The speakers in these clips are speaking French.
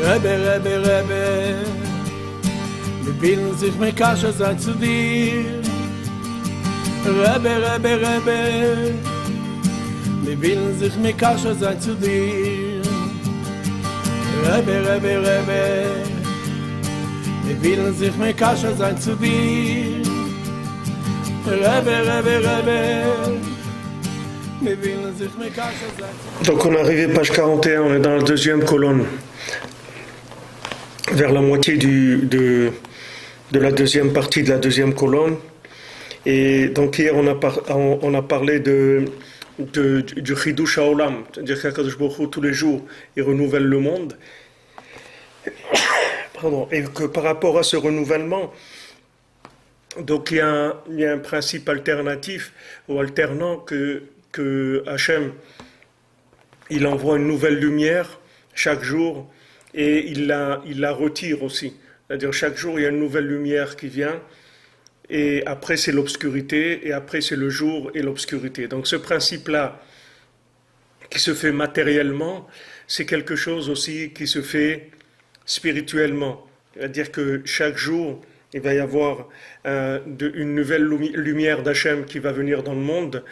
Rebbe, Rebbe, Rebbe, wir willen sich mit Kasche sein zu dir. Rebbe, Rebbe, Rebbe, wir willen sich mit Kasche sein zu dir. Rebbe, Rebbe, Rebbe, wir willen sich mit Kasche sein zu dir. Rebbe, Rebbe, Rebbe, wir willen sich mit Kasche sein zu dir. Donc on est arrivé page 41, on est dans la deuxième colonne, vers la moitié de la deuxième partie de la deuxième colonne. Et donc hier on a parlé du Chidush Haolam, c'est-à-dire qu'Akadosh Baruch Hu tous les jours il renouvelle le monde. Pardon, et que par rapport à ce renouvellement, donc il y a un principe alternatif ou alternant que Hachem il envoie une nouvelle lumière chaque jour et il la retire aussi. C'est-à-dire chaque jour il y a une nouvelle lumière qui vient et après c'est l'obscurité et après c'est le jour et l'obscurité. Donc ce principe-là qui se fait matériellement, c'est quelque chose aussi qui se fait spirituellement. C'est-à-dire que chaque jour il va y avoir une nouvelle lumière d'Hachem qui va venir dans le monde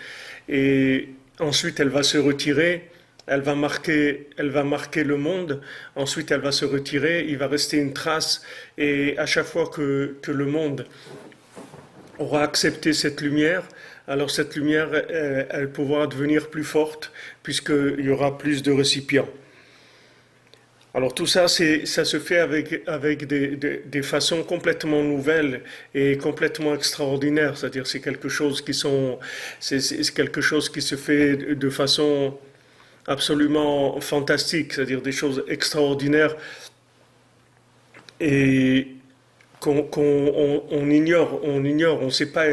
et ensuite elle va se retirer. Elle va marquer le monde, ensuite elle va se retirer, il va rester une trace, et à chaque fois que le monde aura accepté cette lumière, alors cette lumière, elle pourra devenir plus forte, puisqu'il y aura plus de récipients. Alors tout ça, ça se fait avec des façons complètement nouvelles et complètement extraordinaires, c'est-à-dire c'est quelque chose qui se fait de façon absolument fantastique, c'est-à-dire des choses extraordinaires et qu'on ignore, on sait pas,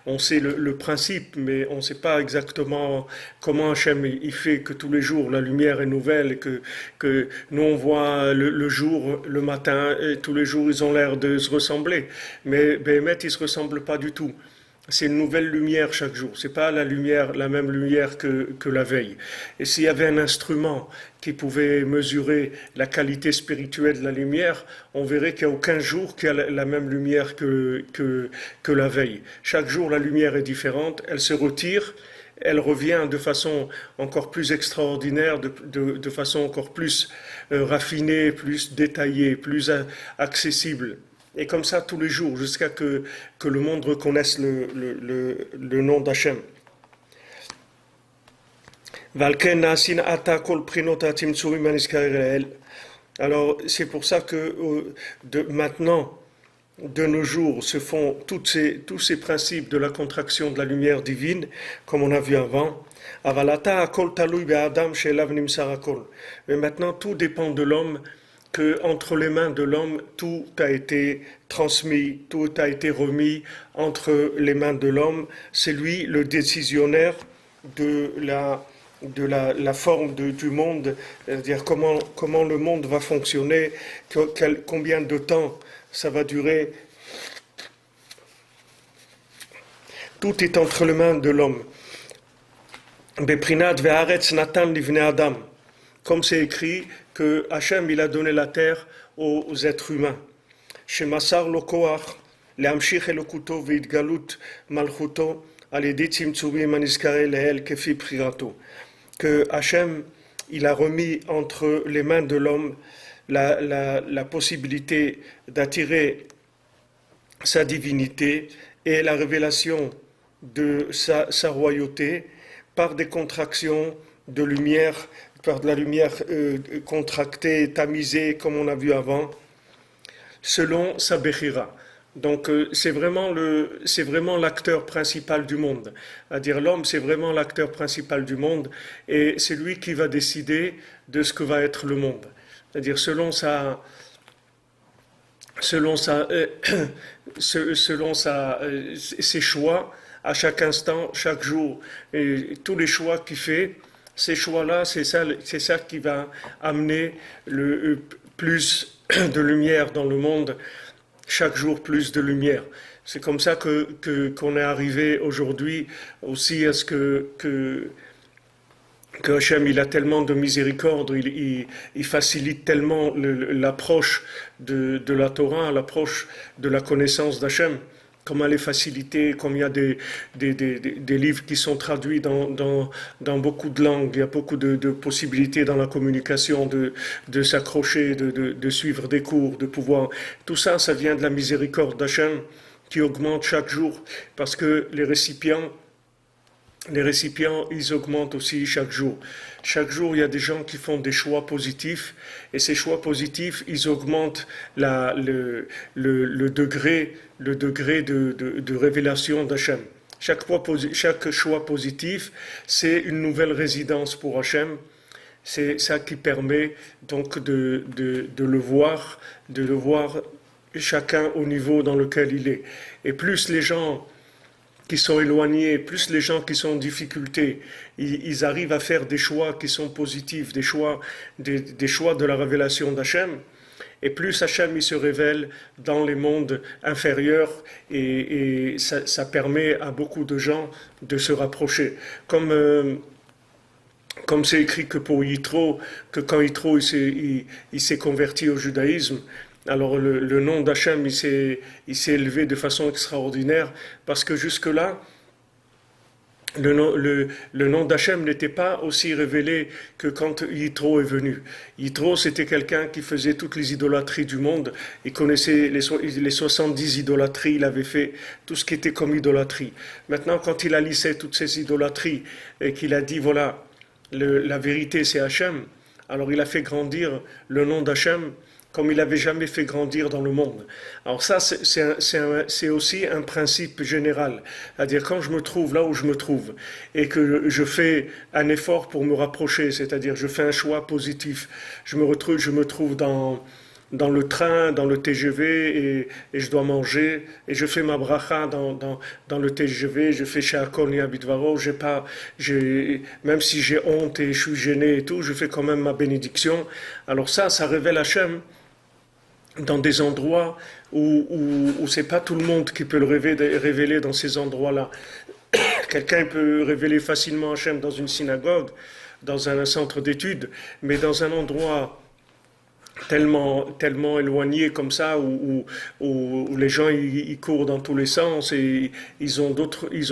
on sait le principe, mais on ne sait pas exactement comment Hachem il fait que tous les jours la lumière est nouvelle, que nous on voit le jour, le matin, et tous les jours ils ont l'air de se ressembler, mais Béhémet ils se ressemblent pas du tout. C'est une nouvelle lumière chaque jour. C'est pas la même lumière que la veille. Et s'il y avait un instrument qui pouvait mesurer la qualité spirituelle de la lumière, on verrait qu'il n'y a aucun jour qui a la même lumière que la veille. Chaque jour, la lumière est différente. Elle se retire, elle revient de façon encore plus extraordinaire, de façon encore plus raffinée, plus détaillée, plus accessible. Et comme ça tous les jours, jusqu'à que le monde reconnaisse le nom d'Hachem. Alors c'est pour ça que maintenant, de nos jours, se font tous ces principes de la contraction de la lumière divine, comme on a vu avant. Mais maintenant tout dépend de l'homme, que entre les mains de l'homme, tout a été transmis, tout a été remis entre les mains de l'homme. C'est lui le décisionnaire de la forme du monde, c'est-à-dire comment le monde va fonctionner, combien de temps ça va durer. Tout est entre les mains de l'homme. Beprinat ve'aretz natan livnei Adam. Comme c'est écrit que Hachem il a donné la terre aux êtres humains. Shemasar lo koach lehamshich elokuto veitgalut malchuto al-yedi tzimtzumim hanizkarei lehel kefi bchirato. Que Hachem il a remis entre les mains de l'homme la possibilité d'attirer sa divinité et la révélation de sa royauté par des contractions de lumière, par de la lumière contractée, tamisée, comme on a vu avant, selon sa Bechira. Donc c'est vraiment l'acteur principal du monde. C'est-à-dire l'homme, c'est vraiment l'acteur principal du monde et c'est lui qui va décider de ce que va être le monde. C'est-à-dire selon ses choix, à chaque instant, chaque jour, et tous les choix qu'il fait, ces choix-là, c'est ça qui va amener le plus de lumière dans le monde, chaque jour plus de lumière. C'est comme ça qu'on est arrivé aujourd'hui aussi à ce que que Hachem, il a tellement de miséricorde, il facilite tellement l'approche de la Torah, l'approche de la connaissance d'Hachem, comment elle est facilitée, comme il y a des livres qui sont traduits dans beaucoup de langues, il y a beaucoup de possibilités dans la communication, de s'accrocher, de suivre des cours, de pouvoir... Tout ça, ça vient de la miséricorde d'Hachem qui augmente chaque jour, parce que les récipients, ils augmentent aussi chaque jour. Chaque jour, il y a des gens qui font des choix positifs, et ces choix positifs, ils augmentent le degré de révélation d'Hachem. Chaque choix positif, c'est une nouvelle résidence pour Hachem. C'est ça qui permet donc de le voir, chacun au niveau dans lequel il est. Et plus les gens qui sont éloignés, plus les gens qui sont en difficulté, ils arrivent à faire des choix qui sont positifs, des choix de la révélation d'Hachem, et plus Hachem il se révèle dans les mondes inférieurs, et ça permet à beaucoup de gens de se rapprocher. Comme c'est écrit que pour Yitro, que quand Yitro il s'est converti au judaïsme, alors le nom d'Hachem il s'est élevé de façon extraordinaire, parce que jusque-là, le nom d'Hachem n'était pas aussi révélé que quand Yitro est venu. Yitro, c'était quelqu'un qui faisait toutes les idolâtries du monde. Il connaissait les 70 idolâtries, il avait fait tout ce qui était comme idolâtrie. Maintenant, quand il a lissé toutes ces idolâtries et qu'il a dit, voilà, la vérité c'est Hachem, alors il a fait grandir le nom d'Hachem comme il n'avait jamais fait grandir dans le monde. Alors ça, c'est aussi un principe général. C'est-à-dire, quand je me trouve là où je me trouve, et que je fais un effort pour me rapprocher, c'est-à-dire je fais un choix positif, je me trouve dans le train, dans le TGV, et je dois manger, et je fais ma bracha dans le TGV, je fais She'akol Nהיה Bidvaro, même si j'ai honte et je suis gêné et tout, je fais quand même ma bénédiction. Alors ça révèle Hachem dans des endroits où c'est pas tout le monde qui peut le révéler dans ces endroits-là. Quelqu'un peut révéler facilement Hachem dans une synagogue, dans un centre d'études, mais dans un endroit tellement éloigné comme ça, où les gens ils courent dans tous les sens, et ils ont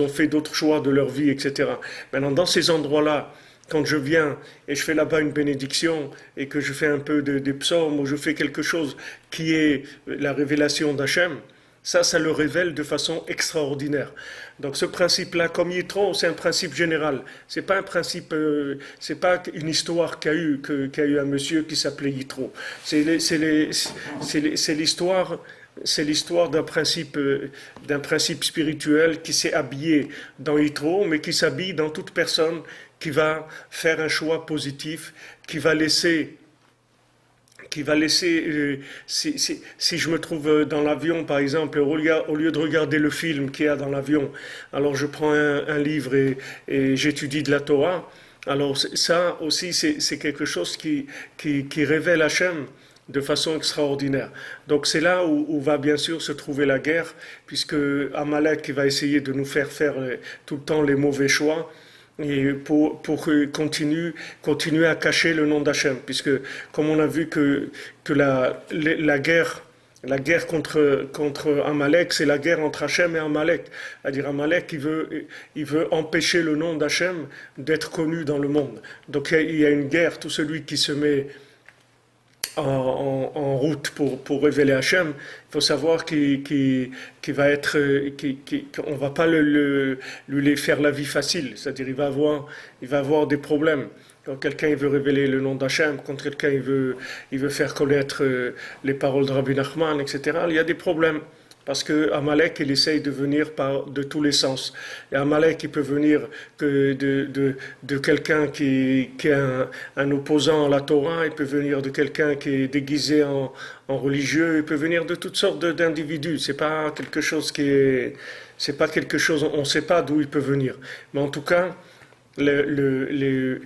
fait d'autres choix de leur vie, etc. Maintenant, dans ces endroits-là, quand je viens et je fais là-bas une bénédiction, et que je fais un peu des psaumes, ou je fais quelque chose qui est la révélation d'Hachem, ça le révèle de façon extraordinaire. Donc ce principe-là, comme Yitro, c'est un principe général. C'est pas un principe, c'est pas une histoire qu'a eu un monsieur qui s'appelait Yitro. C'est l'histoire d'un principe spirituel qui s'est habillé dans Yitro, mais qui s'habille dans toute personne qui va faire un choix positif, qui va laisser, si je me trouve dans l'avion par exemple, au lieu de regarder le film qu'il y a dans l'avion, alors je prends un livre et j'étudie de la Torah. Alors ça aussi c'est quelque chose qui révèle Hachem de façon extraordinaire. Donc c'est là où va bien sûr se trouver la guerre, puisque Amalek va essayer de nous faire tout le temps les mauvais choix, et pour continuer à cacher le nom d'Hachem, puisque comme on a vu que la guerre contre Amalek, c'est la guerre entre Hachem et Amalek. C'est-à-dire Amalek, il veut empêcher le nom d'Hachem d'être connu dans le monde. Donc il y a une guerre, tout celui qui se met en route pour révéler Hachem, il faut savoir qu'il va être, qu'on va pas lui faire la vie facile, c'est-à-dire il va avoir des problèmes. Quand quelqu'un il veut révéler le nom d'Hachem, quand quelqu'un il veut faire connaître les paroles de Rabbi Nachman, etc., il y a des problèmes. Parce que Amalek, il essaye de venir de tous les sens. Et Amalek, il peut venir que de quelqu'un qui est un opposant à la Torah, il peut venir de quelqu'un qui est déguisé en religieux, il peut venir de toutes sortes d'individus. C'est pas quelque chose on ne sait pas d'où il peut venir. Mais en tout cas, le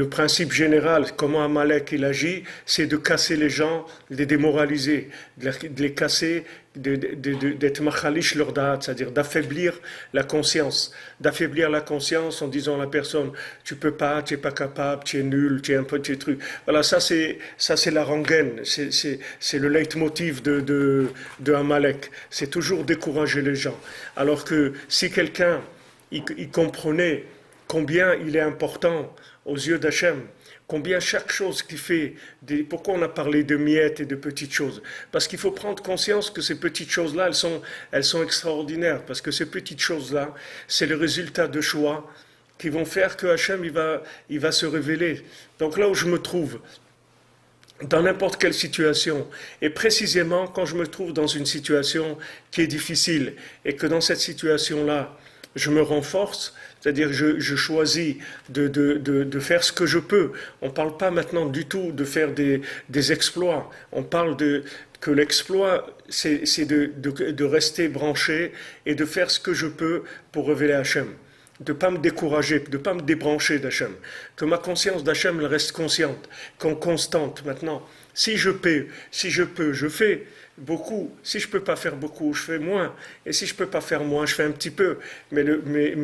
principe général, comment Amalek il agit, c'est de casser les gens, de les démoraliser, de les casser, d'être machalish leur da'at, c'est-à-dire d'affaiblir la conscience en disant à la personne, tu peux pas, tu es pas capable, tu es nul, tu es un petit truc. Voilà, ça c'est la rengaine, c'est le leitmotiv de Amalek. C'est toujours décourager les gens. Alors que si quelqu'un il comprenait combien il est important aux yeux d'Hachem, combien chaque chose qu'il fait, pourquoi on a parlé de miettes et de petites choses, parce qu'il faut prendre conscience que ces petites choses-là, elles sont extraordinaires, parce que ces petites choses-là, c'est le résultat de choix qui vont faire que Hachem il va se révéler. Donc là où je me trouve, dans n'importe quelle situation, et précisément quand je me trouve dans une situation qui est difficile, et que dans cette situation-là, je me renforce, c'est-à-dire je choisis de faire ce que je peux. On ne parle pas maintenant du tout de faire des exploits. On parle que l'exploit, c'est de rester branché et de faire ce que je peux pour révéler Hachem. De ne pas me décourager, de ne pas me débrancher d'Hachem. Que ma conscience d'Hachem elle reste consciente, constante maintenant. Si je peux, je fais beaucoup. Si je ne peux pas faire beaucoup, je fais moins. Et si je ne peux pas faire moins, je fais un petit peu. Mais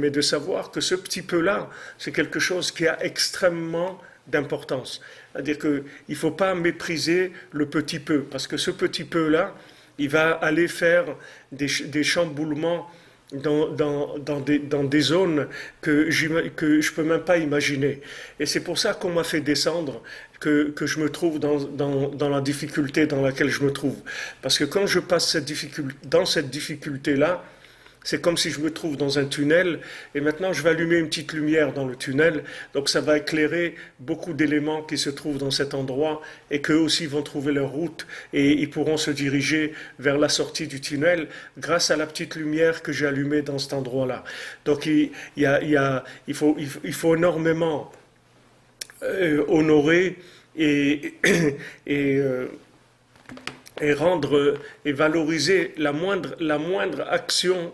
de savoir que ce petit peu-là, c'est quelque chose qui a extrêmement d'importance. C'est-à-dire qu'il ne faut pas mépriser le petit peu, parce que ce petit peu-là, il va aller faire des chamboulements dans des zones que je ne peux même pas imaginer. Et c'est pour ça qu'on m'a fait descendre, que je me trouve dans la difficulté dans laquelle je me trouve. Parce que quand je passe dans cette difficulté-là, c'est comme si je me trouve dans un tunnel et maintenant je vais allumer une petite lumière dans le tunnel, donc ça va éclairer beaucoup d'éléments qui se trouvent dans cet endroit et qu'eux aussi vont trouver leur route et ils pourront se diriger vers la sortie du tunnel grâce à la petite lumière que j'ai allumée dans cet endroit-là. Donc il faut énormément honorer et rendre et valoriser la moindre action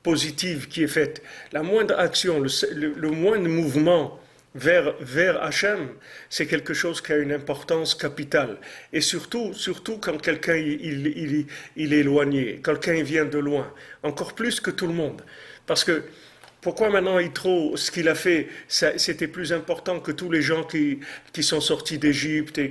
positive qui est faite, la moindre action, le moindre mouvement vers Hachem, c'est quelque chose qui a une importance capitale. Et surtout quand quelqu'un il est éloigné, quelqu'un vient de loin, encore plus que tout le monde. Parce que pourquoi maintenant Yitro, ce qu'il a fait, c'était plus important que tous les gens qui sont sortis d'Égypte et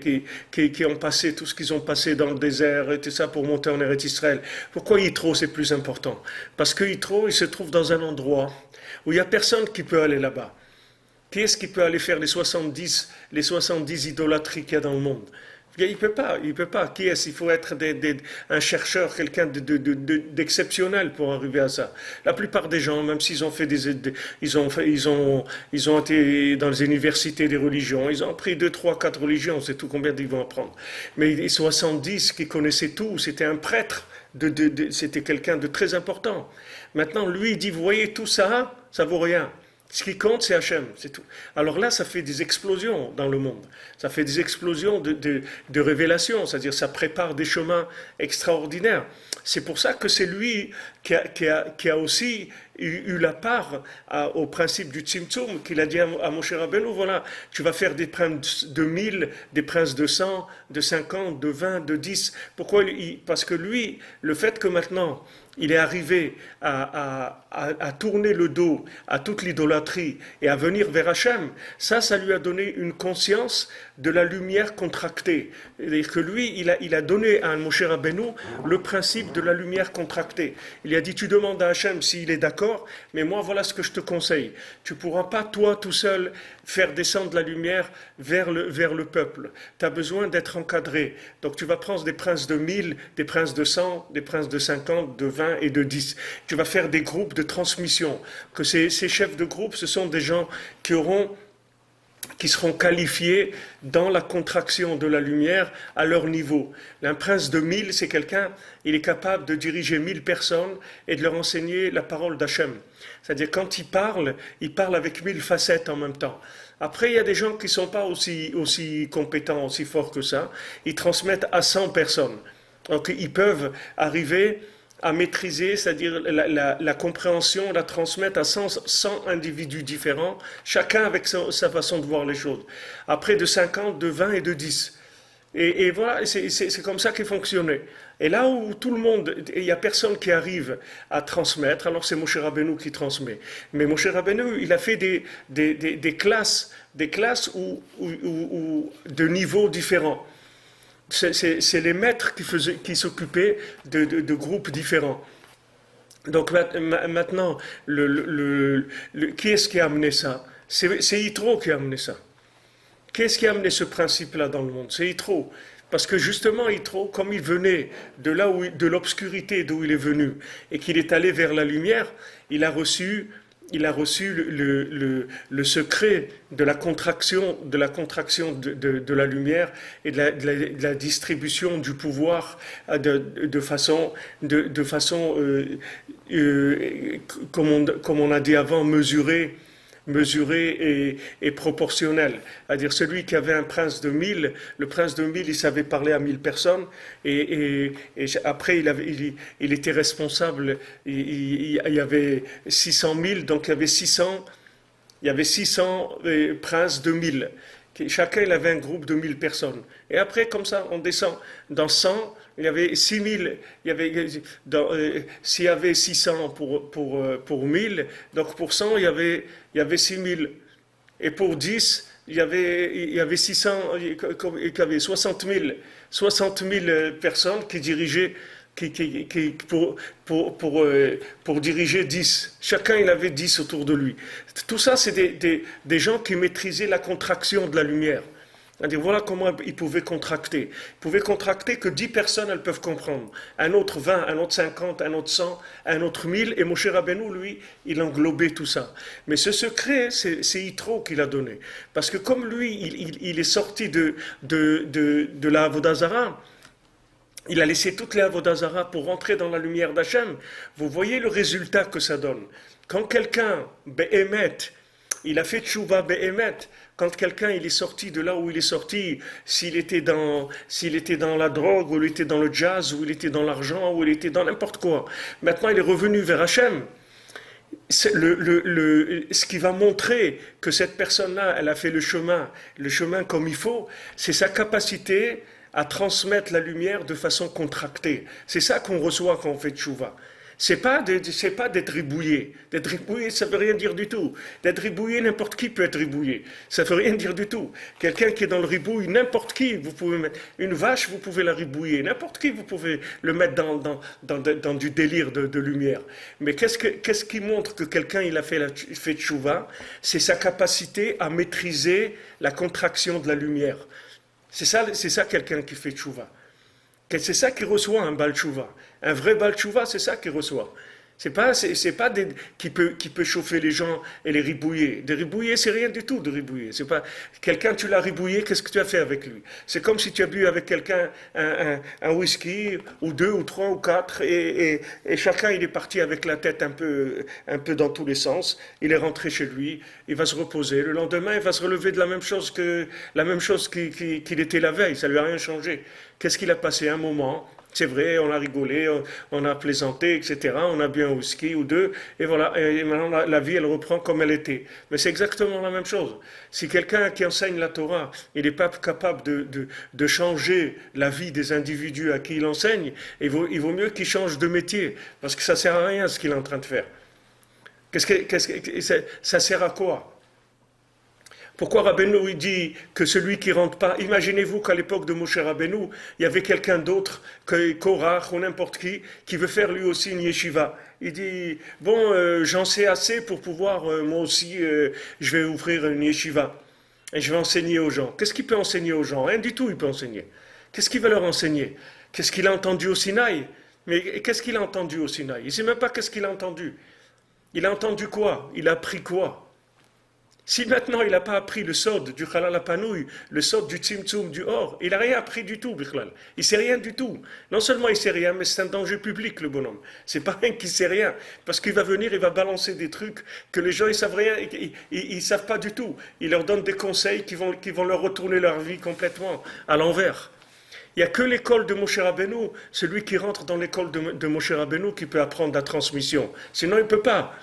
qui ont passé tout ce qu'ils ont passé dans le désert et tout ça pour monter en Eretz Israël. Pourquoi Yitro c'est plus important? Parce que Yitro, il se trouve dans un endroit où il n'y a personne qui peut aller là-bas. Qui est-ce qui peut aller faire les 70 idolâtries qu'il y a dans le monde? Il peut pas. Qui est-ce? Il faut être un chercheur, quelqu'un d'exceptionnel pour arriver à ça. La plupart des gens, même s'ils ont fait ils ont été dans les universités des religions, ils ont appris 2, 3, 4 religions, c'est tout combien ils vont apprendre. Mais les 70 qui connaissaient tout, c'était un prêtre, c'était quelqu'un de très important. Maintenant, lui, il dit, vous voyez, tout ça, ça vaut rien. Ce qui compte, c'est Hachem, c'est tout. Alors là, ça fait des explosions dans le monde. Ça fait des explosions de révélations, c'est-à-dire ça prépare des chemins extraordinaires. C'est pour ça que c'est lui qui a aussi eu la part au principe du Tzimtzum, qu'il a dit à Moshe Rabbeinu, voilà, tu vas faire des princes de 1000, des princes de 100, de 50, de 20, de 10. Pourquoi? Parce que lui, le fait que maintenant, il est arrivé à tourner le dos à toute l'idolâtrie et à venir vers Hachem, ça lui a donné une conscience de la lumière contractée. C'est-à-dire que lui, il a donné à Moshe Rabbeinu le principe de la lumière contractée. Il a dit, tu demandes à Hachem s'il est d'accord, mais moi, voilà ce que je te conseille. Tu ne pourras pas, toi, tout seul, faire descendre la lumière vers le peuple. Tu as besoin d'être encadré. Donc tu vas prendre des princes de 1000, des princes de 100, des princes de 50, de 20 et de 10. Tu vas faire des groupes de transmission. Que ces chefs de groupe, ce sont des gens qui seront qualifiés dans la contraction de la lumière à leur niveau. Un prince de 1000, c'est quelqu'un, il est capable de diriger 1000 personnes et de leur enseigner la parole d'Hachem. C'est-à-dire quand il parle avec 1000 facettes en même temps. Après, il y a des gens qui ne sont pas aussi compétents, aussi forts que ça. Ils transmettent à 100 personnes. Donc ils peuvent arriver à maîtriser, c'est-à-dire la compréhension, la transmettre à 100 individus différents, chacun avec sa façon de voir les choses. Après de 50, de 20 et de 10. Et voilà, c'est comme ça qu'il fonctionnait. Et là où tout le monde, il n'y a personne qui arrive à transmettre, alors c'est Moshe Rabbeinu qui transmet. Mais Moshe Rabbeinu, il a fait des classes de niveaux différents. C'est les maîtres qui s'occupaient de groupes différents. Donc maintenant, qui est-ce qui a amené ça? C'est Yitro qui a amené ça. Qu'est-ce qui a amené ce principe-là dans le monde? C'est Yitro. Parce que justement, Yitro, comme il venait de l'obscurité d'où il est venu, et qu'il est allé vers la lumière, il a reçu le secret de la contraction de la lumière et de la distribution du pouvoir de façon comme on a dit avant, mesuré et proportionnel. C'est-à-dire celui qui avait un prince de 1000, le prince de 1000, il savait parler à 1000 personnes et après il était responsable, il y avait 600 000, donc il y avait 600 princes de 1000. Chacun il avait un groupe de 1000 personnes. Et après, comme ça, on descend. Dans 100, il y avait 6000. S'il y avait 600 pour 1000, donc pour 100, il y avait 6000. Et pour 10, il y avait 600, il y avait 60 000 personnes qui dirigeaient pour diriger 10. Chacun, il avait 10 autour de lui. Tout ça, c'est des gens qui maîtrisaient la contraction de la lumière. C'est-à-dire, voilà comment ils pouvaient contracter. Ils pouvaient contracter que 10 personnes, elles peuvent comprendre. Un autre 20, un autre 50, un autre 100, un autre 1000. Et Moshe Rabbeinu, lui, il englobait tout ça. Mais ce secret, c'est Yitro qui l'a donné. Parce que comme lui, il est sorti de la Avodah Zarah, il a laissé toutes les Avodah Zarah pour rentrer dans la lumière d'Hachem. Vous voyez le résultat que ça donne. Quand quelqu'un, Be'emet, il a fait Tchouva Be'emet, quand quelqu'un il est sorti de là où il est sorti, s'il était dans la drogue, ou il était dans le jazz, ou il était dans l'argent, ou il était dans n'importe quoi, maintenant il est revenu vers Hachem. Ce qui va montrer que cette personne-là, elle a fait le chemin comme il faut, c'est sa capacité à transmettre la lumière de façon contractée. C'est ça qu'on reçoit quand on fait tchouva. C'est pas d'être ribouillé. D'être ribouillé, ça veut rien dire du tout. D'être ribouillé, n'importe qui peut être ribouillé. Ça veut rien dire du tout. Quelqu'un qui est dans le ribouille, n'importe qui, vous pouvez mettre une vache, vous pouvez la ribouiller. N'importe qui, vous pouvez le mettre dans du délire de lumière. Mais qu'est-ce qui montre que quelqu'un il a fait tchouva? C'est sa capacité à maîtriser la contraction de la lumière. C'est ça quelqu'un qui fait tchouva. C'est ça qui reçoit un Baal Tchouva. Un vrai Baal Tchouva, c'est ça qu'il reçoit. C'est pas qui peut chauffer les gens et les ribouiller. De ribouiller, c'est rien du tout de ribouiller. C'est pas quelqu'un, tu l'as ribouillé, qu'est-ce que tu as fait avec lui? C'est comme si tu as bu avec quelqu'un un whisky ou 2 ou 3 ou 4 et chacun il est parti avec la tête un peu dans tous les sens. Il est rentré chez lui, il va se reposer. Le lendemain, il va se relever de la même chose qu'il était la veille. Ça lui a rien changé. Qu'est-ce qu'il a passé un moment? C'est vrai, on a rigolé, on a plaisanté, etc. On a bu un whisky ou 2, et voilà. Et maintenant, la vie, elle reprend comme elle était. Mais c'est exactement la même chose. Si quelqu'un qui enseigne la Torah, il n'est pas capable de changer la vie des individus à qui il enseigne, il vaut mieux qu'il change de métier, parce que ça ne sert à rien ce qu'il est en train de faire. Ça sert à quoi? Pourquoi Rabbeinu dit que celui qui rentre pas... Imaginez-vous qu'à l'époque de Moshe Rabbeinu, il y avait quelqu'un d'autre, que Korach ou n'importe qui veut faire lui aussi une yeshiva. Il dit, j'en sais assez pour pouvoir, moi aussi, je vais ouvrir une yeshiva. Et je vais enseigner aux gens. Qu'est-ce qu'il peut enseigner aux gens? Rien du tout il peut enseigner. Qu'est-ce qu'il va leur enseigner? Qu'est-ce qu'il a entendu au Sinaï? Mais qu'est-ce qu'il a entendu au Sinaï? Il ne sait même pas qu'est-ce qu'il a entendu. Il a entendu quoi? Il a appris quoi? Si maintenant il n'a pas appris le sod du halal apanouï, le sod du tzimtzum, du or, il n'a rien appris du tout, Bichlal. Il ne sait rien du tout. Non seulement il ne sait rien, mais c'est un danger public, le bonhomme. C'est pas rien qu'il ne sait rien. Parce qu'il va venir, il va balancer des trucs que les gens ne savent rien, ils ne savent pas du tout. Il leur donne des conseils qui vont leur retourner leur vie complètement à l'envers. Il n'y a que l'école de Moshe Rabbeinu, celui qui rentre dans l'école de Moshe Rabbeinu qui peut apprendre la transmission. Sinon, il ne peut pas.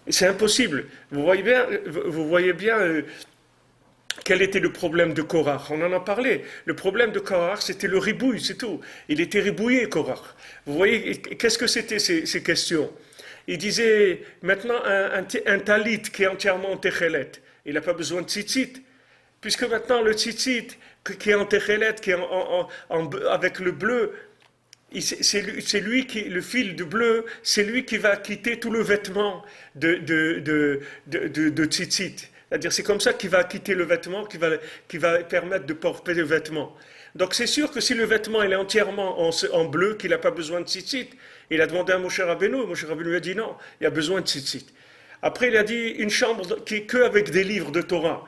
C'est impossible. Vous voyez bien quel était le problème de Korach. On en a parlé. Le problème de Korach, c'était le ribouille, c'est tout. Il était ribouillé, Korach. Vous voyez, qu'est-ce que c'était ces questions? Il disait, maintenant, un talit qui est entièrement en techelet, il n'a pas besoin de tzitzit. Puisque maintenant, le tzitzit, qui est en techelet, qui est avec le bleu, c'est lui qui, le fil de bleu, c'est lui qui va quitter tout le vêtement de tzitzit. C'est-à-dire, c'est comme ça qu'il va quitter le vêtement, qui va permettre de porter le vêtement. Donc, c'est sûr que si le vêtement il est entièrement en bleu, qu'il n'a pas besoin de tzitzit, il a demandé à Moshe Rabbeinu, et Moshe Rabbeinu lui a dit non, il y a besoin de tzitzit. Après, il a dit une chambre qui est que avec des livres de Torah.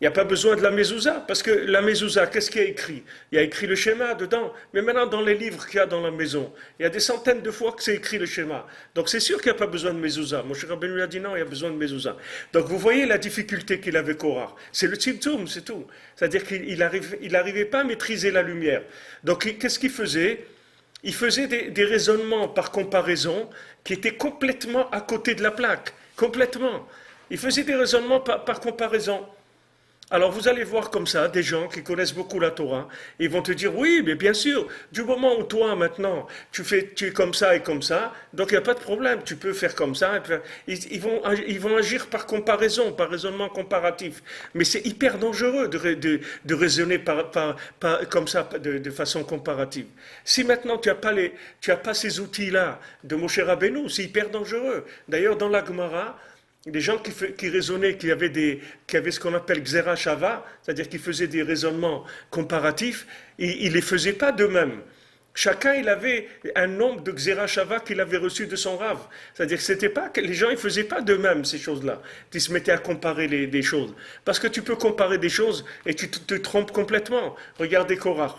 Il n'y a pas besoin de la mezouza, parce que la mezouza, qu'est-ce qu'il y a écrit? Il y a écrit le schéma dedans, mais maintenant dans les livres qu'il y a dans la maison, il y a des centaines de fois que c'est écrit le schéma. Donc c'est sûr qu'il n'y a pas besoin de mezouza. Moshe Rabbeinu lui a dit non, il y a besoin de mezouza. Donc vous voyez la difficulté qu'il avait Korah. C'est le tzimtzum, c'est tout. C'est-à-dire qu'il n'arrivait pas à maîtriser la lumière. Donc qu'est-ce qu'il faisait? Il faisait des raisonnements par comparaison qui étaient complètement à côté de la plaque. Complètement. Il faisait des raisonnements par comparaison. Alors vous allez voir comme ça des gens qui connaissent beaucoup la Torah, ils vont te dire oui, mais bien sûr, du moment où toi maintenant tu es comme ça et comme ça, donc il n'y a pas de problème, tu peux faire comme ça. Ils vont agir par comparaison, par raisonnement comparatif. Mais c'est hyper dangereux de raisonner comme ça de façon comparative. Si maintenant tu n'as pas ces outils-là de Moshe Rabbeinu, c'est hyper dangereux. D'ailleurs dans la Gemara, des gens qui raisonnaient, qui avaient ce qu'on appelle Gzera Shava, c'est-à-dire qui faisaient des raisonnements comparatifs, ils ne les faisaient pas d'eux-mêmes. Chacun, il avait un nombre de Gzera Shava qu'il avait reçu de son Rav. C'est-à-dire que c'était pas que les gens ne faisaient pas d'eux-mêmes ces choses-là. Ils se mettaient à comparer des choses. Parce que tu peux comparer des choses et tu te trompes complètement. Regardez Korach.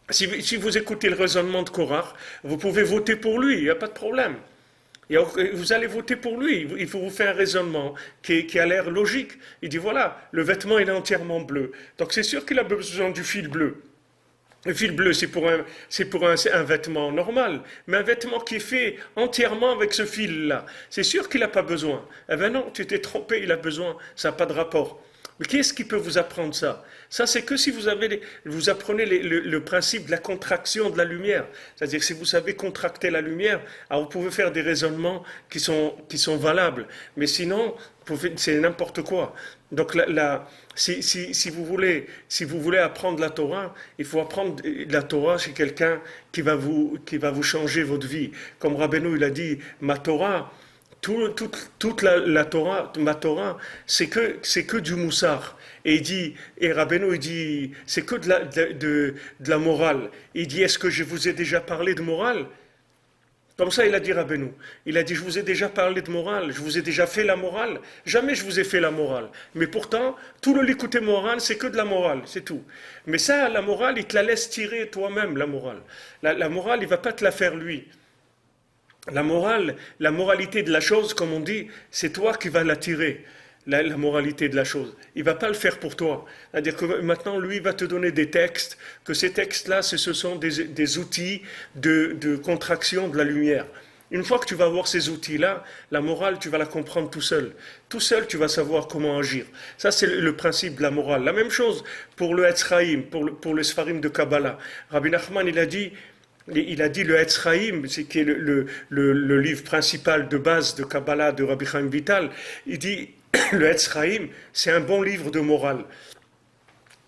Si vous écoutez le raisonnement de Korach, vous pouvez voter pour lui, il n'y a pas de problème. Et vous allez voter pour lui. Il faut vous faire un raisonnement qui a l'air logique. Il dit voilà, le vêtement il est entièrement bleu. Donc c'est sûr qu'il a besoin du fil bleu. Le fil bleu, c'est pour un vêtement normal. Mais un vêtement qui est fait entièrement avec ce fil-là, c'est sûr qu'il n'a pas besoin. Eh bien non, tu t'es trompé, il a besoin. Ça n'a pas de rapport. Mais qui est-ce qui peut vous apprendre ça? Ça, c'est que si vous apprenez le principe de la contraction de la lumière. C'est-à-dire que si vous savez contracter la lumière, alors vous pouvez faire des raisonnements qui sont valables. Mais sinon, c'est n'importe quoi. Donc si vous voulez apprendre la Torah, il faut apprendre la Torah chez quelqu'un qui va vous changer votre vie. Comme Rabbeinu, il a dit, ma Torah, toute la Torah, ma Torah, c'est que du moussar. Et Rabbeinu, il dit, c'est que de la morale. Il dit, est-ce que je vous ai déjà parlé de morale? Comme ça, il a dit Rabbeinu. Il a dit, je vous ai déjà parlé de morale, je vous ai déjà fait la morale. Jamais je vous ai fait la morale. Mais pourtant, tout le l'écouter morale, c'est que de la morale, c'est tout. Mais ça, la morale, il te la laisse tirer toi-même, la morale. La morale, il ne va pas te la faire lui. La moralité de la chose, comme on dit, c'est toi qui vas la tirer, la moralité de la chose. Il ne va pas le faire pour toi. C'est-à-dire que maintenant, lui, il va te donner des textes, que ces textes-là, ce sont des outils de contraction de la lumière. Une fois que tu vas avoir ces outils-là, la morale, tu vas la comprendre tout seul. Tout seul, tu vas savoir comment agir. Ça, c'est le principe de la morale. La même chose pour le Etzraïm, pour le Sfarim de Kabbalah. Rabbi Nachman, il a dit le Etzraïm, qui est le livre principal de base de Kabbalah de Rabbi Chaim Vital, il dit le Etzraïm, c'est un bon livre de morale.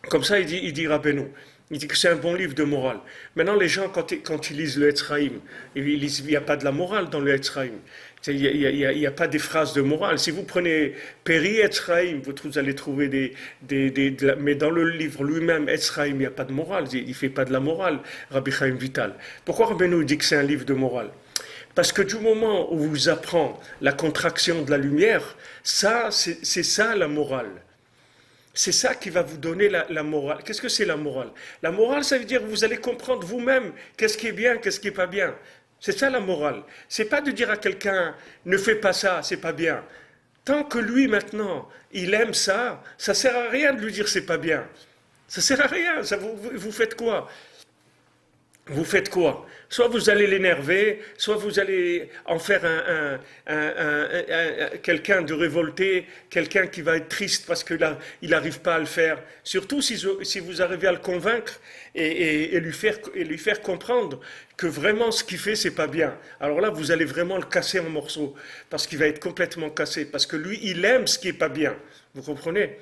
Comme ça, il dit Rabbeinu. Il dit que c'est un bon livre de morale. Maintenant, les gens, quand ils lisent le Etzraïm, il n'y a pas de la morale dans le Etzraïm. Il n'y a pas des phrases de morale. Si vous prenez Péri Etzraïm, vous allez trouver mais dans le livre lui-même, Etzraïm, il n'y a pas de morale. Il ne fait pas de la morale, Rabbi Chaim Vital. Pourquoi Rabbeinu dit que c'est un livre de morale? Parce que du moment où vous apprend la contraction de la lumière, c'est ça la morale. C'est ça qui va vous donner la morale. Qu'est-ce que c'est la morale? La morale, ça veut dire que vous allez comprendre vous-même qu'est-ce qui est bien, qu'est-ce qui n'est pas bien. C'est ça la morale. C'est pas de dire à quelqu'un ne fais pas ça, c'est pas bien. Tant que lui maintenant, il aime ça, ça sert à rien de lui dire c'est pas bien. Ça sert à rien. Vous faites quoi? Vous faites quoi? Soit vous allez l'énerver, soit vous allez en faire quelqu'un de révolté, quelqu'un qui va être triste parce qu'il n'arrive pas à le faire. Surtout si vous arrivez à le convaincre et lui faire comprendre que vraiment ce qu'il fait, c'est pas bien. Alors là, vous allez vraiment le casser en morceaux, parce qu'il va être complètement cassé, parce que lui, il aime ce qui est pas bien. Vous comprenez?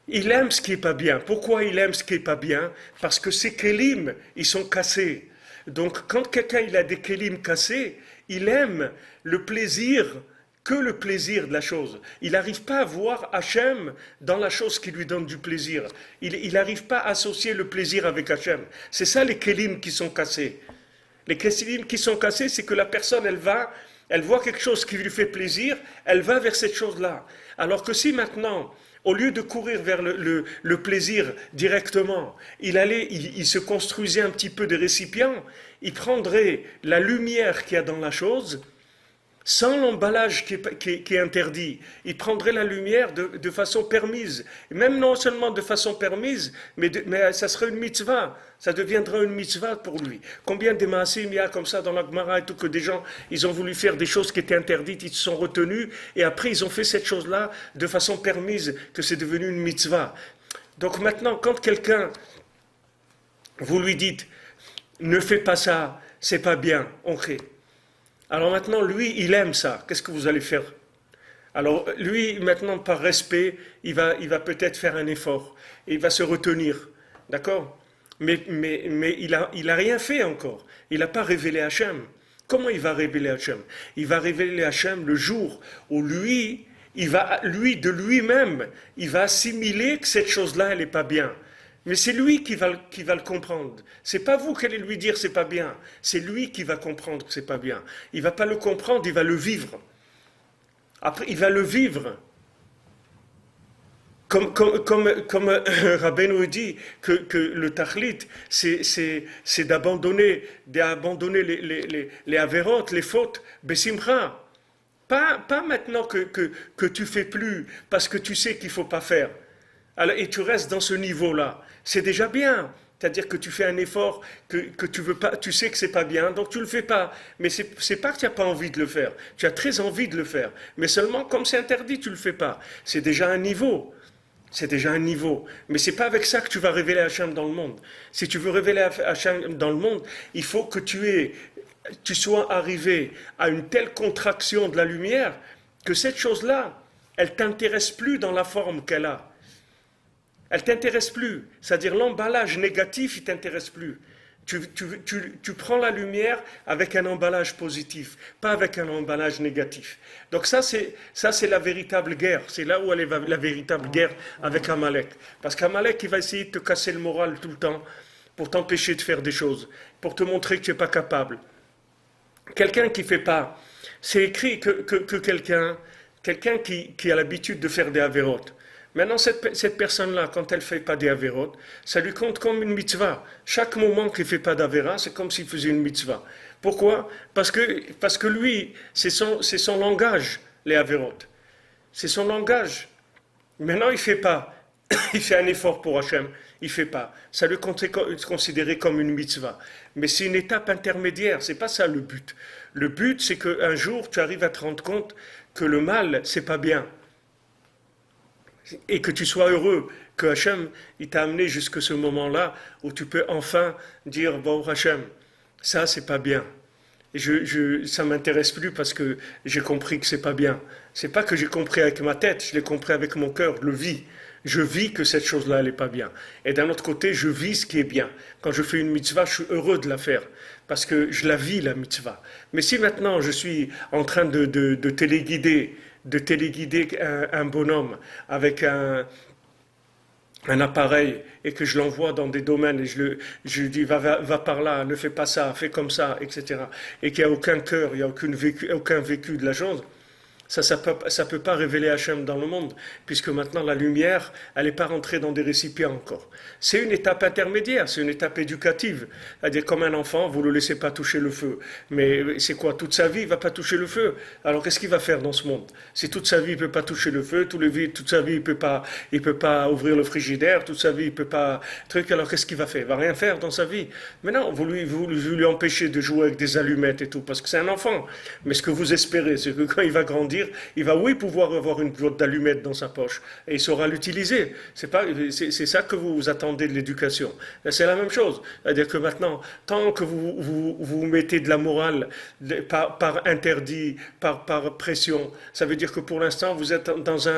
Il aime ce qui n'est pas bien. Pourquoi il aime ce qui n'est pas bien? Parce que ses kélim, ils sont cassés. Donc quand quelqu'un il a des kélim cassés, il aime que le plaisir de la chose. Il n'arrive pas à voir Hachem dans la chose qui lui donne du plaisir. Il n'arrive pas à associer le plaisir avec Hachem. C'est ça les kélim qui sont cassés. Les kélim qui sont cassés, c'est que la personne, elle voit quelque chose qui lui fait plaisir, elle va vers cette chose-là. Alors que si maintenant, au lieu de courir vers le plaisir directement, il se construisait un petit peu des récipients, il prendrait la lumière qu'il y a dans la chose, sans l'emballage qui est interdit. Il prendrait la lumière de façon permise. Et même non seulement de façon permise, mais ça serait une mitzvah. Ça deviendra une mitzvah pour lui. Combien de maasim il y a comme ça dans la Gemara et tout, que des gens, ils ont voulu faire des choses qui étaient interdites, ils se sont retenus, et après ils ont fait cette chose-là de façon permise, que c'est devenu une mitzvah. Donc maintenant, quand quelqu'un, vous lui dites, ne fais pas ça, c'est pas bien, ok. Alors maintenant, lui, il aime ça. Qu'est-ce que vous allez faire? Alors lui, maintenant, par respect, il va peut-être faire un effort. Il va se retenir. D'accord? Mais il a rien fait encore. Il n'a pas révélé Hachem. Comment il va révéler Hachem? Il va révéler Hachem le jour où lui, de lui-même, il va assimiler que cette chose-là, elle n'est pas bien. Mais c'est lui qui va le comprendre. C'est pas vous qui allez lui dire c'est pas bien. C'est lui qui va comprendre que c'est pas bien. Il va pas le comprendre, il va le vivre. Après, il va le vivre. Comme Rabbeinu dit que le tachlit, c'est d'abandonner les avérotes, les fautes, besimcha. Pas maintenant que tu fais plus parce que tu sais qu'il faut pas faire. Alors, et tu restes dans ce niveau-là. C'est déjà bien. C'est-à-dire que tu fais un effort que tu veux pas, tu sais que c'est pas bien, donc tu le fais pas. Mais c'est pas que tu n'as pas envie de le faire. Tu as très envie de le faire. Mais seulement, comme c'est interdit, tu le fais pas. C'est déjà un niveau. C'est déjà un niveau. Mais c'est pas avec ça que tu vas révéler Hachem dans le monde. Si tu veux révéler Hachem dans le monde, il faut que tu sois arrivé à une telle contraction de la lumière que cette chose-là, elle t'intéresse plus dans la forme qu'elle a. Elle ne t'intéresse plus. C'est-à-dire l'emballage négatif, il ne t'intéresse plus. Tu prends la lumière avec un emballage positif, pas avec un emballage négatif. Donc ça c'est la véritable guerre. C'est là où elle est la véritable guerre avec Amalek. Parce qu'Amalek, il va essayer de te casser le moral tout le temps pour t'empêcher de faire des choses, pour te montrer que tu n'es pas capable. Quelqu'un qui ne fait pas, c'est écrit que quelqu'un qui a l'habitude de faire des avérotes. Maintenant, cette personne-là, quand elle ne fait pas des avérotes, ça lui compte comme une mitzvah. Chaque moment qu'il ne fait pas d'avéra, c'est comme s'il faisait une mitzvah. Pourquoi? Parce que lui, c'est son langage, les avérotes. C'est son langage. Maintenant, il ne fait pas. Il fait un effort pour Hachem. Il ne fait pas. Ça lui est considéré comme une mitzvah. Mais c'est une étape intermédiaire. Ce n'est pas ça le but. Le but, c'est qu'un jour, tu arrives à te rendre compte que le mal, ce n'est pas bien. Et que tu sois heureux, que Hachem, il t'a amené jusqu'à ce moment-là où tu peux enfin dire, bon Hachem, ça c'est pas bien. Et ça m'intéresse plus parce que j'ai compris que c'est pas bien. C'est pas que j'ai compris avec ma tête, je l'ai compris avec mon cœur, je le vis. Je vis que cette chose-là, elle n'est pas bien. Et d'un autre côté, je vis ce qui est bien. Quand je fais une mitzvah, je suis heureux de la faire. Parce que je la vis, la mitzvah. Mais si maintenant je suis en train de téléguider un bonhomme avec un appareil et que je l'envoie dans des domaines et je lui dis va par là, ne fais pas ça, fais comme ça, etc. Et qu'il n'y a aucun cœur, il n'y a aucun vécu de la chose, Ça peut pas révéler Hachem dans le monde, puisque maintenant la lumière, elle n'est pas rentrée dans des récipients encore. C'est une étape intermédiaire, c'est une étape éducative. C'est-à-dire, comme un enfant, vous ne le laissez pas toucher le feu. Mais c'est quoi? Toute sa vie, il ne va pas toucher le feu. Alors qu'est-ce qu'il va faire dans ce monde? Si toute sa vie, il ne peut pas toucher le feu, toute sa vie, il peut pas ouvrir le frigidaire, toute sa vie, il ne peut pas... alors qu'est-ce qu'il va faire? Il ne va rien faire dans sa vie. Mais non, vous lui empêchez de jouer avec des allumettes et tout, parce que c'est un enfant. Mais ce que vous espérez, c'est que quand il va grandir, il va, oui, pouvoir avoir une boîte d'allumettes dans sa poche et il saura l'utiliser. C'est ça que vous attendez de l'éducation. C'est la même chose. C'est-à-dire que maintenant, tant que vous mettez de la morale par interdit, par pression, ça veut dire que pour l'instant, vous êtes dans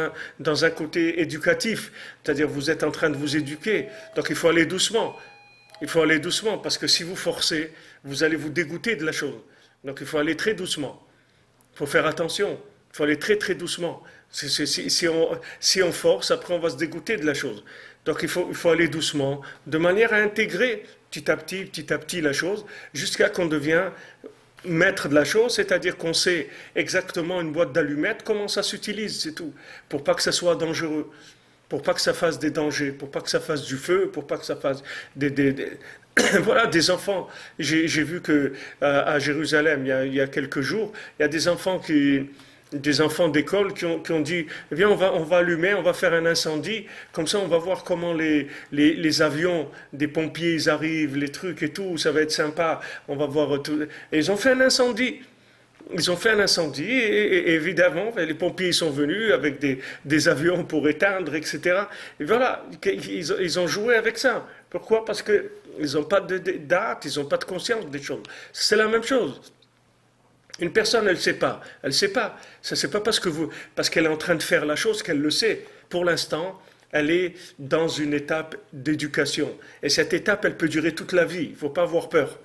un côté éducatif. C'est-à-dire que vous êtes en train de vous éduquer. Donc il faut aller doucement. Il faut aller doucement parce que si vous forcez, vous allez vous dégoûter de la chose. Donc il faut aller très doucement. Il faut faire attention. Il faut aller très très doucement. Si on force, après on va se dégoûter de la chose. Donc il faut aller doucement, de manière à intégrer petit à petit la chose, jusqu'à qu'on devient maître de la chose, c'est-à-dire qu'on sait exactement une boîte d'allumettes, comment ça s'utilise, c'est tout. Pour pas que ça soit dangereux, pour pas que ça fasse des dangers, pour pas que ça fasse du feu, pour pas que ça fasse voilà, des enfants. J'ai vu que à Jérusalem, il y a quelques jours, il y a des enfants d'école qui ont dit, eh bien, on va allumer, on va faire un incendie, comme ça on va voir comment les avions des pompiers ils arrivent, les trucs et tout, ça va être sympa, on va voir tout. Et ils ont fait un incendie. Et évidemment, les pompiers sont venus avec des avions pour éteindre, etc. Et voilà, ils ont joué avec ça. Pourquoi? Parce qu'ils n'ont pas de date, ils n'ont pas de conscience des choses. C'est la même chose. Une personne, elle ne sait pas. Elle ne sait pas. Ça, c'est pas parce qu'elle est en train de faire la chose qu'elle le sait. Pour l'instant, elle est dans une étape d'éducation. Et cette étape, elle peut durer toute la vie. Il ne faut pas avoir peur.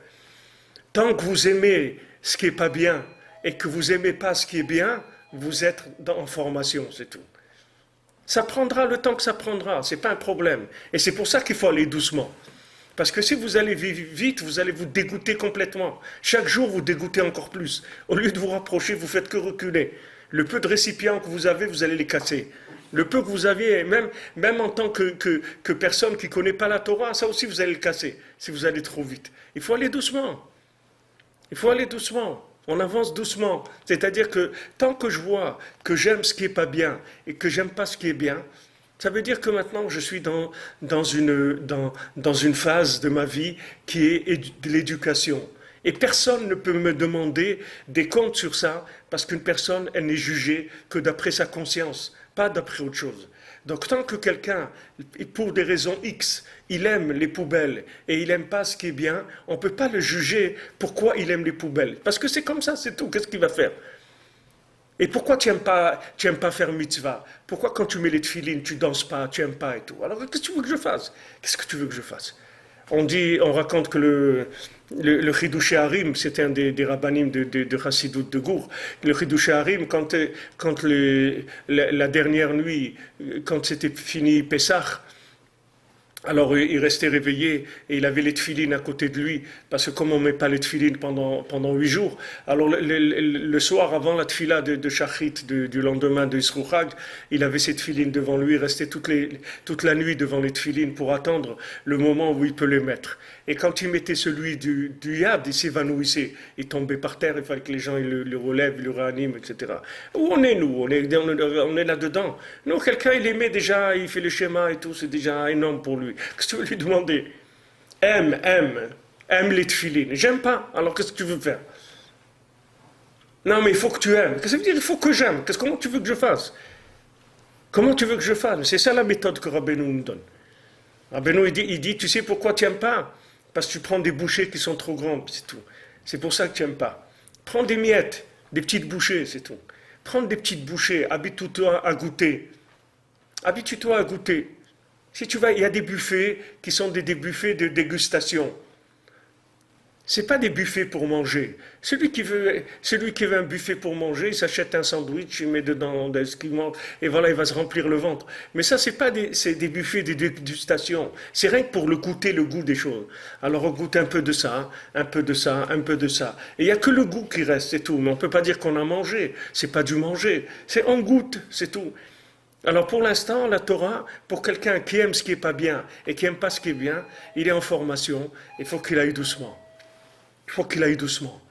Tant que vous aimez ce qui n'est pas bien et que vous n'aimez pas ce qui est bien, vous êtes en formation, c'est tout. Ça prendra le temps que ça prendra, ce n'est pas un problème. Et c'est pour ça qu'il faut aller doucement. Parce que si vous allez vite, vous allez vous dégoûter complètement. Chaque jour, vous dégoûtez encore plus. Au lieu de vous rapprocher, vous faites que reculer. Le peu de récipients que vous avez, vous allez les casser. Le peu que vous aviez, même en tant que personne qui ne connaît pas la Torah, ça aussi, vous allez le casser, si vous allez trop vite. Il faut aller doucement. Il faut aller doucement. On avance doucement. C'est-à-dire que tant que je vois que j'aime ce qui n'est pas bien et que j'aime pas ce qui est bien, ça veut dire que maintenant je suis dans une phase de ma vie qui est de l'éducation. Et personne ne peut me demander des comptes sur ça parce qu'une personne, elle n'est jugée que d'après sa conscience, pas d'après autre chose. Donc tant que quelqu'un, pour des raisons X, il aime les poubelles et il n'aime pas ce qui est bien, on ne peut pas le juger pourquoi il aime les poubelles. Parce que c'est comme ça, c'est tout. Qu'est-ce qu'il va faire? Et pourquoi tu n'aimes pas faire mitzvah? Pourquoi quand tu mets les tefilines, tu danses pas, tu n'aimes pas et tout? Alors qu'est-ce que tu veux que je fasse? Qu'est-ce que tu veux que je fasse? On raconte que le Chidushé Harim, c'était un des rabbinim de Chassidout de Gour. Le Chidushé Harim, quand la dernière nuit, quand c'était fini Pessah, alors il restait réveillé et il avait les tefilines à côté de lui, parce que comme on ne met pas les tefilines pendant 8 jours, alors le soir avant la tefila de Shachrit du lendemain de Yisroel Chag, il avait ses tefilines devant lui, il restait toute la nuit devant les tefilines pour attendre le moment où il peut les mettre. Et quand il mettait celui du Yad, il s'évanouissait, il tombait par terre, il fallait que les gens le relèvent, le réaniment, etc. Où on est nous? On est là-dedans. Nous, quelqu'un, il aimait déjà, il fait le schéma et tout, c'est déjà énorme pour lui. Qu'est-ce que tu veux lui demander? Aime les tefilines. J'aime pas, alors qu'est-ce que tu veux faire? Non, mais il faut que tu aimes. Qu'est-ce que ça veut dire? Il faut que j'aime. Comment tu veux que je fasse? Comment tu veux que je fasse? C'est ça la méthode que Rabbeinu nous donne. Rabbeinu, il dit, tu sais pourquoi tu n'aimes pas? Parce que tu prends des bouchées qui sont trop grandes, c'est tout. C'est pour ça que tu n'aimes pas. Prends des miettes, des petites bouchées, c'est tout. Prends des petites bouchées, habitue-toi à goûter. Habitue-toi à goûter. Si tu vas, il y a des buffets qui sont des buffets de dégustation. C'est pas des buffets pour manger. Celui qui veut un buffet pour manger, il s'achète un sandwich, il met dedans ce qu'il mange, et voilà, il va se remplir le ventre. Mais ça, c'est des buffets, des dégustations. C'est rien que pour le goûter, le goût des choses. Alors on goûte un peu de ça, un peu de ça, un peu de ça. Et il n'y a que le goût qui reste, c'est tout. Mais on ne peut pas dire qu'on a mangé. C'est pas du manger. C'est on goûte, c'est tout. Alors pour l'instant, la Torah, pour quelqu'un qui aime ce qui n'est pas bien et qui n'aime pas ce qui est bien, il est en formation, il faut qu'il aille doucement. Il faut qu'il aille doucement.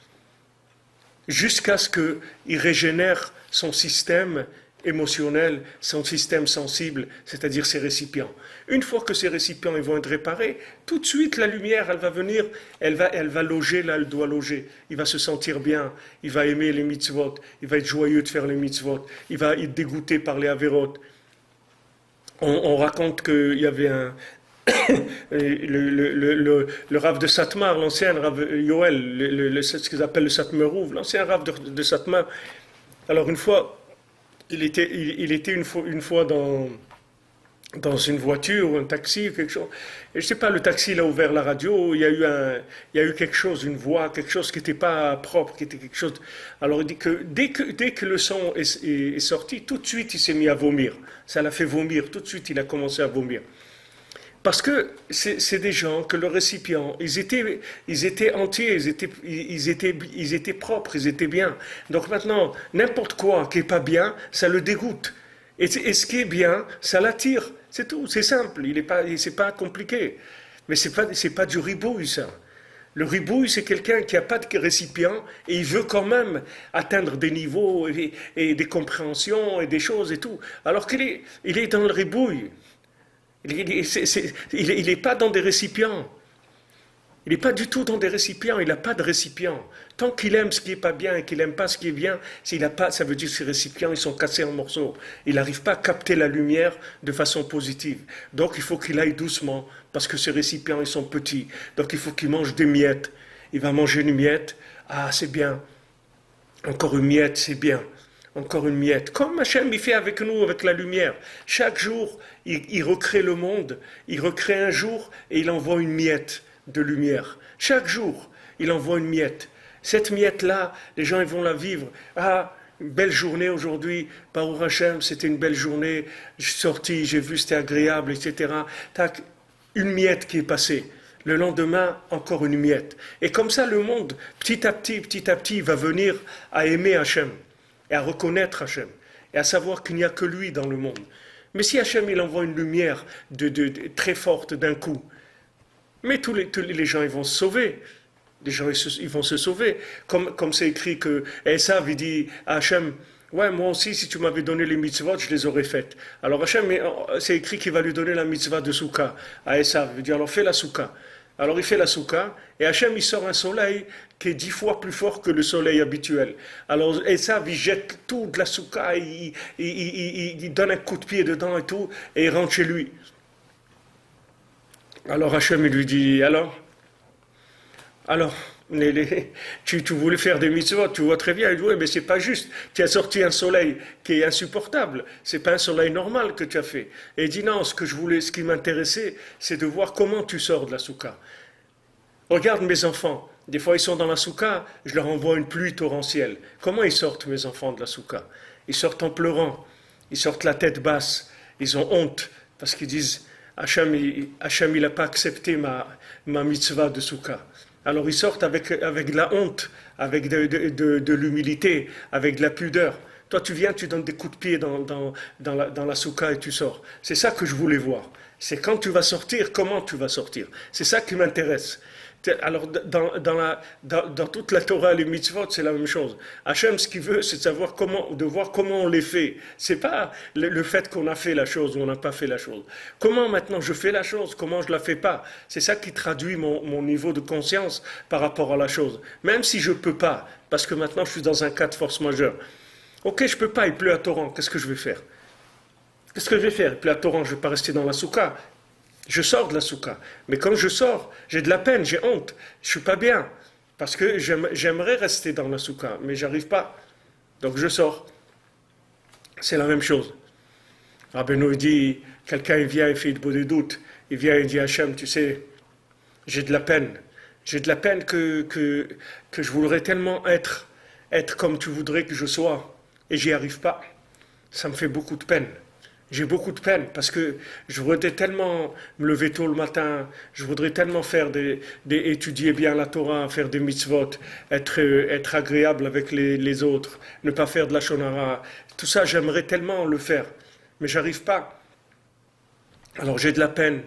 Jusqu'à ce qu'il régénère son système émotionnel, son système sensible, c'est-à-dire ses récipients. Une fois que ces récipients ils vont être réparés, tout de suite la lumière, elle va venir, elle va loger là, elle doit loger. Il va se sentir bien, il va aimer les mitzvot, il va être joyeux de faire les mitzvot, il va être dégoûté par les avérotes. On raconte qu'il y avait le Rav de Satmar, l'ancien Rav Yoel, ce qu'ils appellent le Satmerouv, l'ancien Rav de Satmar. Alors une fois, il était une fois dans une voiture ou un taxi ou quelque chose. Et je sais pas, le taxi il a ouvert la radio, il y a eu quelque chose, une voix, quelque chose qui n'était pas propre, qui était quelque chose. Alors il dit que dès que le son est sorti, tout de suite il s'est mis à vomir. Ça l'a fait vomir, tout de suite il a commencé à vomir. Parce que c'est des gens que le récipient, ils étaient entiers, ils étaient propres, ils étaient bien. Donc maintenant, n'importe quoi qui est pas bien, ça le dégoûte. Et ce qui est bien, ça l'attire. C'est tout, c'est simple, c'est pas compliqué. Mais c'est pas du ribouille, ça. Le ribouille, c'est quelqu'un qui n'a pas de récipient et il veut quand même atteindre des niveaux et des compréhensions et des choses et tout. Alors qu'il est dans le ribouille. Il n'est pas dans des récipients. Il n'est pas du tout dans des récipients, il n'a pas de récipient. Tant qu'il aime ce qui n'est pas bien et qu'il n'aime pas ce qui est bien, ça veut dire que ces récipients ils sont cassés en morceaux. Il n'arrive pas à capter la lumière de façon positive. Donc il faut qu'il aille doucement, parce que ces récipients ils sont petits. Donc il faut qu'il mange des miettes. Il va manger une miette, ah c'est bien. Encore une miette, c'est bien. Encore une miette. Comme Hachem il fait avec nous, avec la lumière. Chaque jour, il recrée le monde. Il recrée un jour et il envoie une miette de lumière. Chaque jour, il envoie une miette. Cette miette-là, les gens ils vont la vivre. Ah, une belle journée aujourd'hui. Baruch Hachem, c'était une belle journée. Je suis sorti, j'ai vu, c'était agréable, etc. Tac, une miette qui est passée. Le lendemain, encore une miette. Et comme ça, le monde, petit à petit, va venir à aimer Hachem. Et à reconnaître Hachem, et à savoir qu'il n'y a que lui dans le monde. Mais si Hachem il envoie une lumière très forte d'un coup, mais tous les gens ils vont se sauver. Les gens ils vont se sauver. Comme c'est écrit que Esav il dit à Hachem, ouais moi aussi si tu m'avais donné les mitzvot je les aurais faites. Alors Hachem c'est écrit qu'il va lui donner la mitzvah de Souka à Esav. Il dit alors fais la Souka. Alors il fait la souka, et Hachem il sort un soleil qui est 10 fois plus fort que le soleil habituel. Alors Esav il jette tout de la souka, il donne un coup de pied dedans et tout, et il rentre chez lui. Alors Hachem il lui dit, alors, tu voulais faire des mitzvot, tu vois très bien, il dit, oui, mais c'est pas juste, tu as sorti un soleil qui est insupportable, c'est pas un soleil normal que tu as fait. Et il dit, non, ce qui m'intéressait, c'est de voir comment tu sors de la souka. Regarde mes enfants, des fois ils sont dans la souka, je leur envoie une pluie torrentielle. Comment ils sortent mes enfants de la souka? Ils sortent en pleurant, ils sortent la tête basse, ils ont honte, parce qu'ils disent, Hachem il n'a pas accepté ma mitzvah de souka. Alors ils sortent avec de la honte, avec de l'humilité, avec de la pudeur. Toi tu viens, tu donnes des coups de pied dans la souka et tu sors. C'est ça que je voulais voir. C'est quand tu vas sortir, comment tu vas sortir. C'est ça qui m'intéresse. Alors dans toute la Torah, les mitzvot, c'est la même chose. Hachem, ce qu'il veut, c'est de voir comment on les fait. C'est pas le fait qu'on a fait la chose ou on n'a pas fait la chose. Comment maintenant je fais la chose, comment je la fais pas. C'est ça qui traduit mon niveau de conscience par rapport à la chose. Même si je peux pas, parce que maintenant je suis dans un cas de force majeure. Ok, je peux pas, il pleut à torrent, qu'est-ce que je vais faire? Qu'est-ce que je vais faire? Il pleut à torrent, je vais pas rester dans la souka. Je sors de la souka. Mais quand je sors, j'ai de la peine, j'ai honte. Je ne suis pas bien. Parce que j'aimerais rester dans la souka, mais j'arrive pas. Donc je sors. C'est la même chose. Rabbeinu dit, quelqu'un il vient, il fait des doutes. Il vient, il dit, Hachem, tu sais, j'ai de la peine. J'ai de la peine que je voudrais tellement être comme tu voudrais que je sois, et j'y arrive pas. Ça me fait beaucoup de peine. J'ai beaucoup de peine parce que je voudrais tellement me lever tôt le matin, je voudrais tellement faire étudier bien la Torah, faire des mitzvot, être agréable avec les autres, ne pas faire de la shonara. Tout ça, j'aimerais tellement le faire, mais j'arrive pas. Alors j'ai de la peine.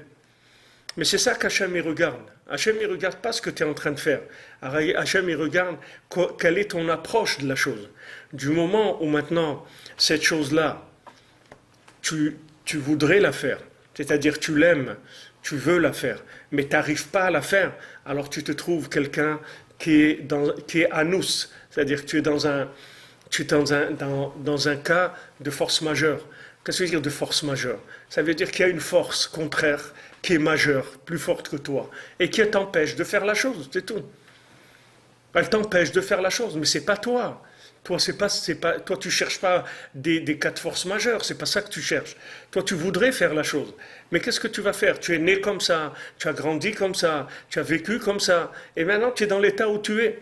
Mais c'est ça qu'Hachem il regarde. Hachem il regarde pas ce que tu es en train de faire. Hachem il regarde quelle est ton approche de la chose. Du moment où maintenant, cette chose-là, tu voudrais la faire, c'est-à-dire tu l'aimes, tu veux la faire, mais tu n'arrives pas à la faire, alors tu te trouves quelqu'un qui est anus, c'est-à-dire que tu es dans un cas de force majeure. Qu'est-ce que ça veut dire de force majeure? Ça veut dire qu'il y a une force contraire qui est majeure, plus forte que toi, et qui t'empêche de faire la chose, c'est tout. Elle t'empêche de faire la chose, mais c'est pas toi. Toi, toi, tu cherches pas des cas de force majeure, c'est pas ça que tu cherches. Toi, tu voudrais faire la chose. Mais qu'est-ce que tu vas faire? Tu es né comme ça, tu as grandi comme ça, tu as vécu comme ça, et maintenant tu es dans l'état où tu es.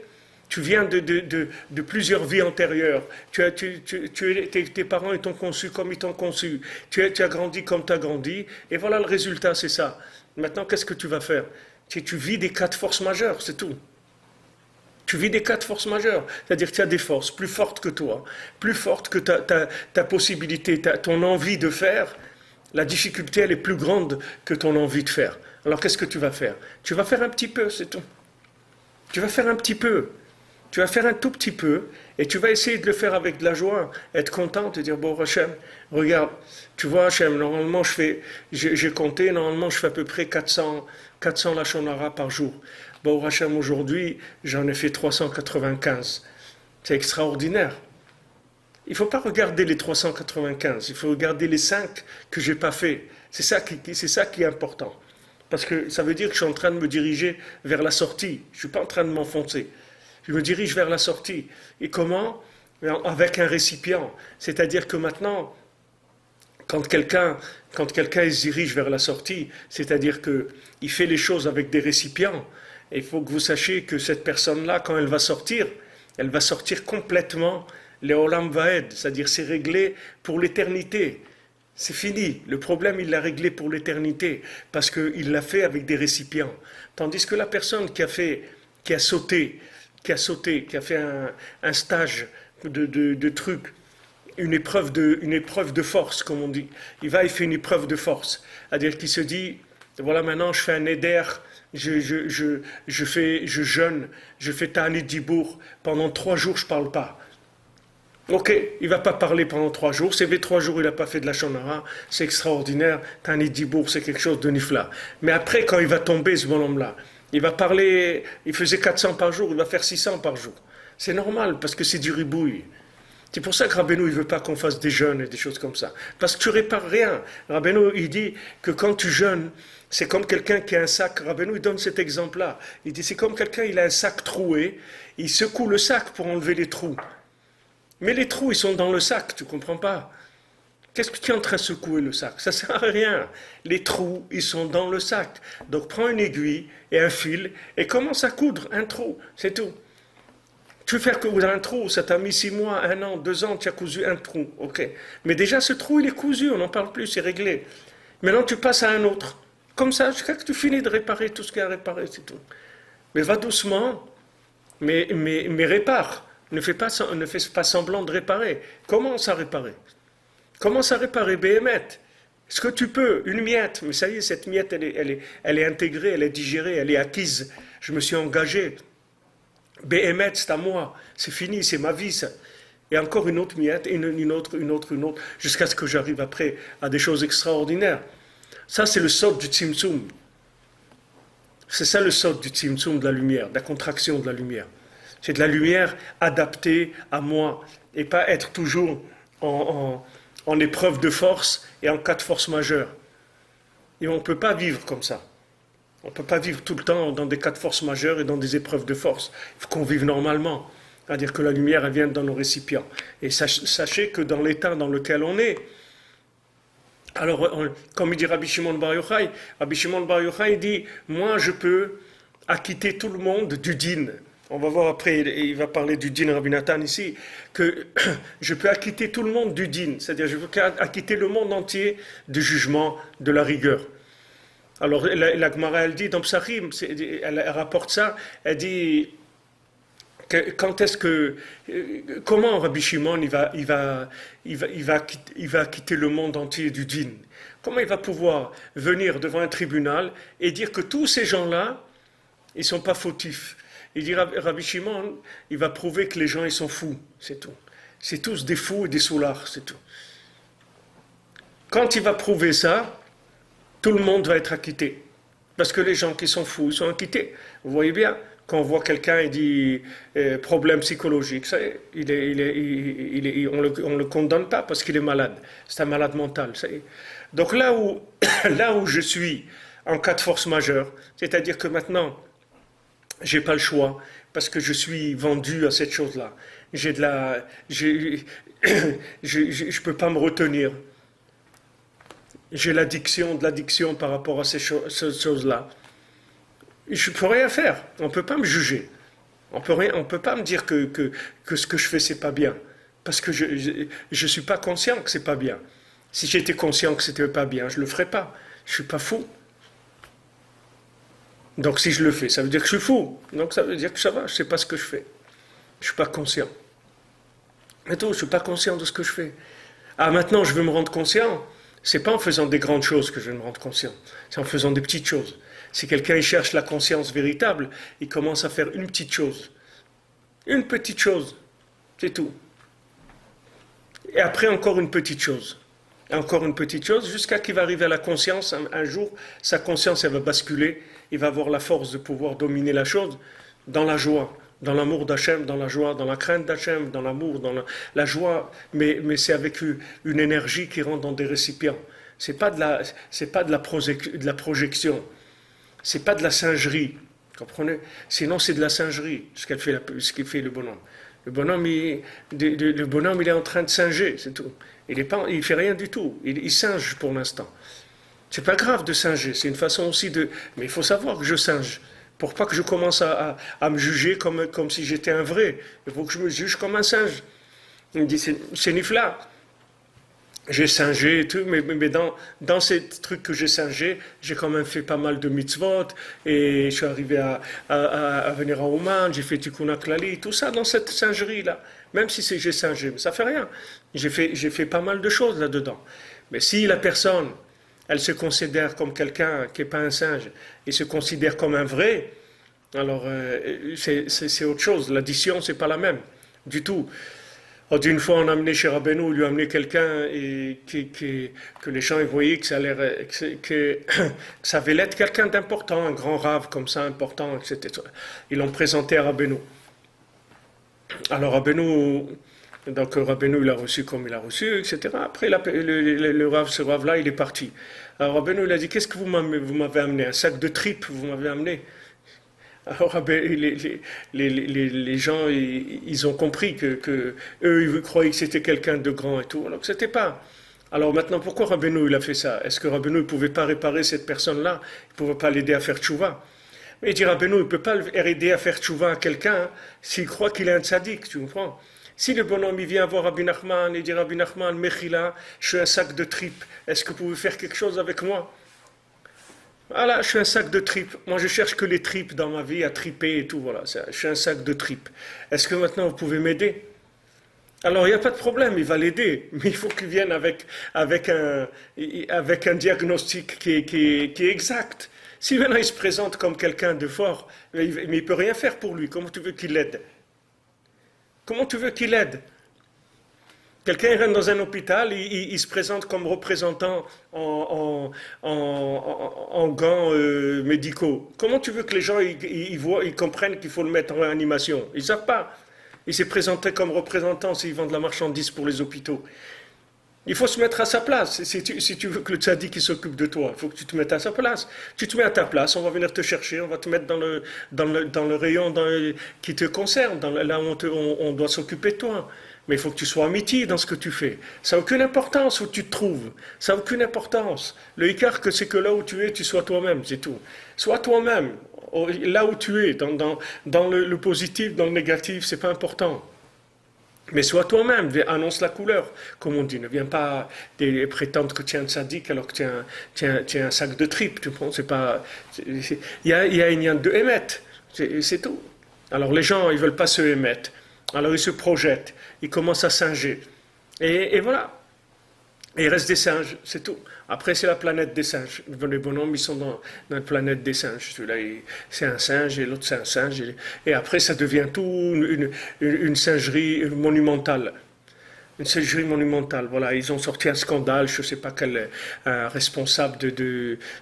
Tu viens de plusieurs vies antérieures. Tes parents ils t'ont conçu comme ils t'ont conçu. Tu as grandi comme tu as grandi, et voilà le résultat, c'est ça. Maintenant, qu'est-ce que tu vas faire? Tu vis des cas de force majeure, c'est tout. Tu vis des cas de force majeure, c'est-à-dire que tu as des forces plus fortes que toi, plus fortes que ta possibilité, ton envie de faire. La difficulté, elle est plus grande que ton envie de faire. Alors qu'est-ce que tu vas faire? Tu vas faire un petit peu, c'est tout. Tu vas faire un petit peu. Tu vas faire un tout petit peu, et tu vas essayer de le faire avec de la joie, être content, te dire, bon, Hachem, regarde, tu vois, Hachem, normalement, j'ai compté, normalement, je fais à peu près 400 lashon hara par jour. Bon, Hachem, aujourd'hui, j'en ai fait 395. C'est extraordinaire. Il ne faut pas regarder les 395, il faut regarder les 5 que je n'ai pas fait. C'est ça qui est important. Parce que ça veut dire que je suis en train de me diriger vers la sortie. Je ne suis pas en train de m'enfoncer. Je me dirige vers la sortie. Et comment? Avec un récipient. C'est-à-dire que maintenant, quand quelqu'un se dirige vers la sortie, c'est-à-dire qu'il fait les choses avec des récipients, il faut que vous sachiez que cette personne-là, quand elle va sortir complètement les olam vaed, c'est-à-dire c'est réglé pour l'éternité. C'est fini. Le problème, il l'a réglé pour l'éternité, parce qu'il l'a fait avec des récipients. Tandis que la personne qui a sauté, qui a fait un stage de trucs, une épreuve de force, comme on dit. Il fait une épreuve de force. C'est-à-dire qu'il se dit, voilà, maintenant je fais un éder, je jeûne, je fais ta'anit dibour, pendant 3 jours je ne parle pas. Ok, il ne va pas parler pendant 3 jours, c'est les 3 jours il n'a pas fait de la shonara, c'est extraordinaire, ta'anit dibour, c'est quelque chose de nifla. Mais après, quand il va tomber, ce bonhomme-là, il va parler, il faisait 400 par jour, il va faire 600 par jour. C'est normal, parce que c'est du ribouille. C'est pour ça que Rabbeinu, il ne veut pas qu'on fasse des jeûnes et des choses comme ça. Parce que tu répares rien. Rabbeinu, il dit que quand tu jeûnes, c'est comme quelqu'un qui a un sac. Rabbeinu, il donne cet exemple-là. Il dit, c'est comme quelqu'un, il a un sac troué, il secoue le sac pour enlever les trous. Mais les trous, ils sont dans le sac, tu ne comprends pas. Qu'est-ce que tu es en train de secouer le sac? Ça ne sert à rien. Les trous, ils sont dans le sac. Donc prends une aiguille et un fil et commence à coudre un trou. C'est tout. Tu veux faire coudre un trou, ça t'a mis 6 mois, 1 an, 2 ans, tu as cousu un trou. Ok. Mais déjà, ce trou, il est cousu, on n'en parle plus, c'est réglé. Maintenant, tu passes à un autre. Comme ça, jusqu'à que tu finis de réparer tout ce qu'il y a à réparer, c'est tout. Mais va doucement, mais répare. Ne fais pas semblant de réparer. Commence à réparer. Commence à réparer, Béhémet. Est-ce que tu peux? Une miette. Mais ça y est, cette miette, elle est intégrée, elle est digérée, elle est acquise. Je me suis engagé. Béhémet, c'est à moi. C'est fini, c'est ma vie, ça. Et encore une autre miette, une autre, jusqu'à ce que j'arrive après à des choses extraordinaires. Ça, c'est le sod du tzimtzum. C'est ça le sod du tzimtzum, de la lumière, de la contraction de la lumière. C'est de la lumière adaptée à moi et pas être toujours en épreuve de force et en cas de force majeure. Et on ne peut pas vivre comme ça. On ne peut pas vivre tout le temps dans des cas de force majeure et dans des épreuves de force. Il faut qu'on vive normalement. C'est-à-dire que la lumière, elle vient dans nos récipients. Et sachez que dans l'état dans lequel on est, alors, comme il dit Rabbi Shimon Bar Yochai dit, moi je peux acquitter tout le monde du din. On va voir après, il va parler du din Rabbi Nathan ici, que je peux acquitter tout le monde du din, c'est-à-dire je peux acquitter le monde entier du jugement, de la rigueur. Alors la Gemara, elle dit dans Psachim, elle rapporte ça, elle dit comment Rabbi Shimon il va acquitter le monde entier du din? Comment il va pouvoir venir devant un tribunal et dire que tous ces gens-là, ils sont pas fautifs? Il dit Rabbi Shimon, il va prouver que les gens ils sont fous, c'est tout. C'est tous des fous et des soulards, c'est tout. Quand il va prouver ça, tout le monde va être acquitté. Parce que les gens qui sont fous, ils sont acquittés. Vous voyez bien, quand on voit quelqu'un et dit problème psychologique, ça, on le condamne pas parce qu'il est malade. C'est un malade mental. Ça. Donc là où je suis en cas de force majeure, c'est-à-dire que maintenant, j'ai pas le choix parce que je suis vendu à cette chose-là. Je peux pas me retenir. J'ai de l'addiction par rapport à ces choses-là. Je peux rien faire. On peut pas me juger. On peut pas me dire que ce que je fais c'est pas bien parce que je suis pas conscient que c'est pas bien. Si j'étais conscient que c'était pas bien, je le ferais pas. Je suis pas fou. Donc si je le fais, ça veut dire que je suis fou. Donc ça veut dire que ça va, je ne sais pas ce que je fais. Je ne suis pas conscient. Maintenant, je ne suis pas conscient de ce que je fais. Ah, maintenant, je veux me rendre conscient. Ce n'est pas en faisant des grandes choses que je vais me rendre conscient. C'est en faisant des petites choses. Si quelqu'un il cherche la conscience véritable, il commence à faire une petite chose. Une petite chose. C'est tout. Et après, encore une petite chose. Encore une petite chose, jusqu'à qu'il va arriver à la conscience. Un jour, sa conscience, elle va basculer. Il va avoir la force de pouvoir dominer la chose dans la joie, dans l'amour d'Hachem, dans la joie, dans la crainte d'Hachem, dans l'amour, dans la joie. Mais c'est avec une énergie qui rentre dans des récipients. C'est pas de la projection. C'est pas de la singerie. Comprenez? Sinon, c'est de la singerie, ce qu'il fait le bonhomme. Le bonhomme, il est en train de singer, c'est tout. Il fait rien du tout. Il singe pour l'instant. C'est pas grave de singer. C'est une façon aussi de. Mais il faut savoir que je singe. Pour pas que je commence à me juger comme si j'étais un vrai. Il faut que je me juge comme un singe. Il me dit c'est nifla. J'ai singé et tout, mais dans ces trucs que j'ai singé, j'ai quand même fait pas mal de mitzvot, et je suis arrivé à venir à Oman, j'ai fait Tikkun Klali, tout ça dans cette singerie-là. Même si j'ai singé, mais ça fait rien. J'ai fait pas mal de choses là-dedans. Mais si la personne, elle se considère comme quelqu'un qui n'est pas un singe, et se considère comme un vrai, alors c'est autre chose. L'addition, c'est pas la même, du tout. D'une fois, on a amené chez Rabbeinu, on lui a amené quelqu'un et que les gens ils voyaient que ça allait, que ça avait l'air quelqu'un d'important, un grand rave comme ça, important, etc. Ils l'ont présenté à Rabbeinu. Alors Rabbeinu, donc Rabbeinu il a reçu comme il a reçu, etc. Après, ce rave-là, il est parti. Alors Rabbeinu, il a dit, qu'est-ce que vous m'avez amené? Un sac de tripes, vous m'avez amené? Alors les gens, ils ont compris que eux, ils croyaient que c'était quelqu'un de grand et tout, alors que c'était pas. Alors maintenant, pourquoi Rabbeinu il a fait ça? Est-ce que Rabbeinu ne pouvait pas réparer cette personne-là? Il ne pouvait pas l'aider à faire tchouva? Mais il dit Rabbeinu, il ne peut pas aider à faire tchouva à quelqu'un s'il croit qu'il est un tzaddik, tu comprends? Si le bonhomme il vient voir Rabbi Nachman et dit Rabbi Nachman, Mechila, je suis un sac de tripes, est-ce que vous pouvez faire quelque chose avec moi? Voilà, je suis un sac de tripes. Moi, je cherche que les tripes dans ma vie, à triper et tout. Voilà, je suis un sac de tripes. Est-ce que maintenant vous pouvez m'aider? Alors, il n'y a pas de problème, il va l'aider. Mais il faut qu'il vienne avec un diagnostic qui est exact. Si maintenant il se présente comme quelqu'un de fort, mais il ne peut rien faire pour lui, comment tu veux qu'il l'aide? Comment tu veux qu'il aide? Quelqu'un rentre dans un hôpital, il se présente comme représentant en gants médicaux. Comment tu veux que les gens ils comprennent qu'il faut le mettre en réanimation? Ils ne savent pas. Il s'est présenté comme représentant s'ils vendent de la marchandise pour les hôpitaux. Il faut se mettre à sa place. Si tu veux que le tzaddik s'occupe de toi, il faut que tu te mettes à sa place. Tu te mets à ta place, on va venir te chercher, on va te mettre dans le rayon qui te concerne, là où on doit s'occuper de toi. Mais il faut que tu sois amitié dans ce que tu fais. Ça n'a aucune importance où tu te trouves. Ça n'a aucune importance. Le hikar, c'est que là où tu es, tu sois toi-même, c'est tout. Sois toi-même. là où tu es, dans le positif, dans le négatif, c'est pas important. Mais sois toi-même, annonce la couleur, comme on dit. Ne viens pas prétendre que tu es un sadique alors que tu es un sac de tripes. Tu comprends? C'est pas. Il y a une yann de émettre, c'est tout. Alors les gens, ils veulent pas se émettre. Alors ils se projettent, ils commencent à singer. Et voilà. Et il reste des singes, c'est tout. Après, c'est la planète des singes. Les bonhommes, ils sont dans la planète des singes. Celui-là, c'est un singe et l'autre, c'est un singe. Et après, ça devient tout une singerie monumentale. Une singerie monumentale. Voilà, ils ont sorti un scandale, je ne sais pas quel responsable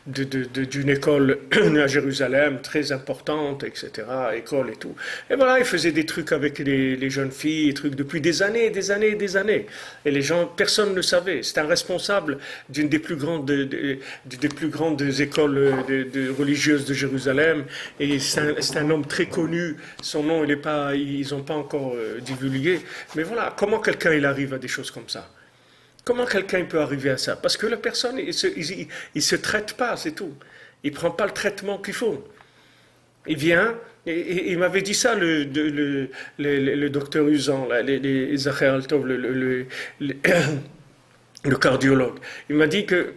d'une école à Jérusalem, très importante, etc., école et tout. Et voilà, ils faisaient des trucs avec les jeunes filles, des trucs depuis des années, des années, des années. Et les gens, personne ne savait. C'est un responsable d'une des plus grandes écoles religieuses de Jérusalem. Et c'est un homme très connu. Son nom, ils n'ont pas encore divulgué. Mais voilà, comment quelqu'un il arrive à des choses comme ça? Comment quelqu'un peut arriver à ça? Parce que la personne, il se traite pas, c'est tout. Il prend pas le traitement qu'il faut. Il vient, et il m'avait dit ça, le docteur Usan, Zacher Altov, le cardiologue. Il m'a dit que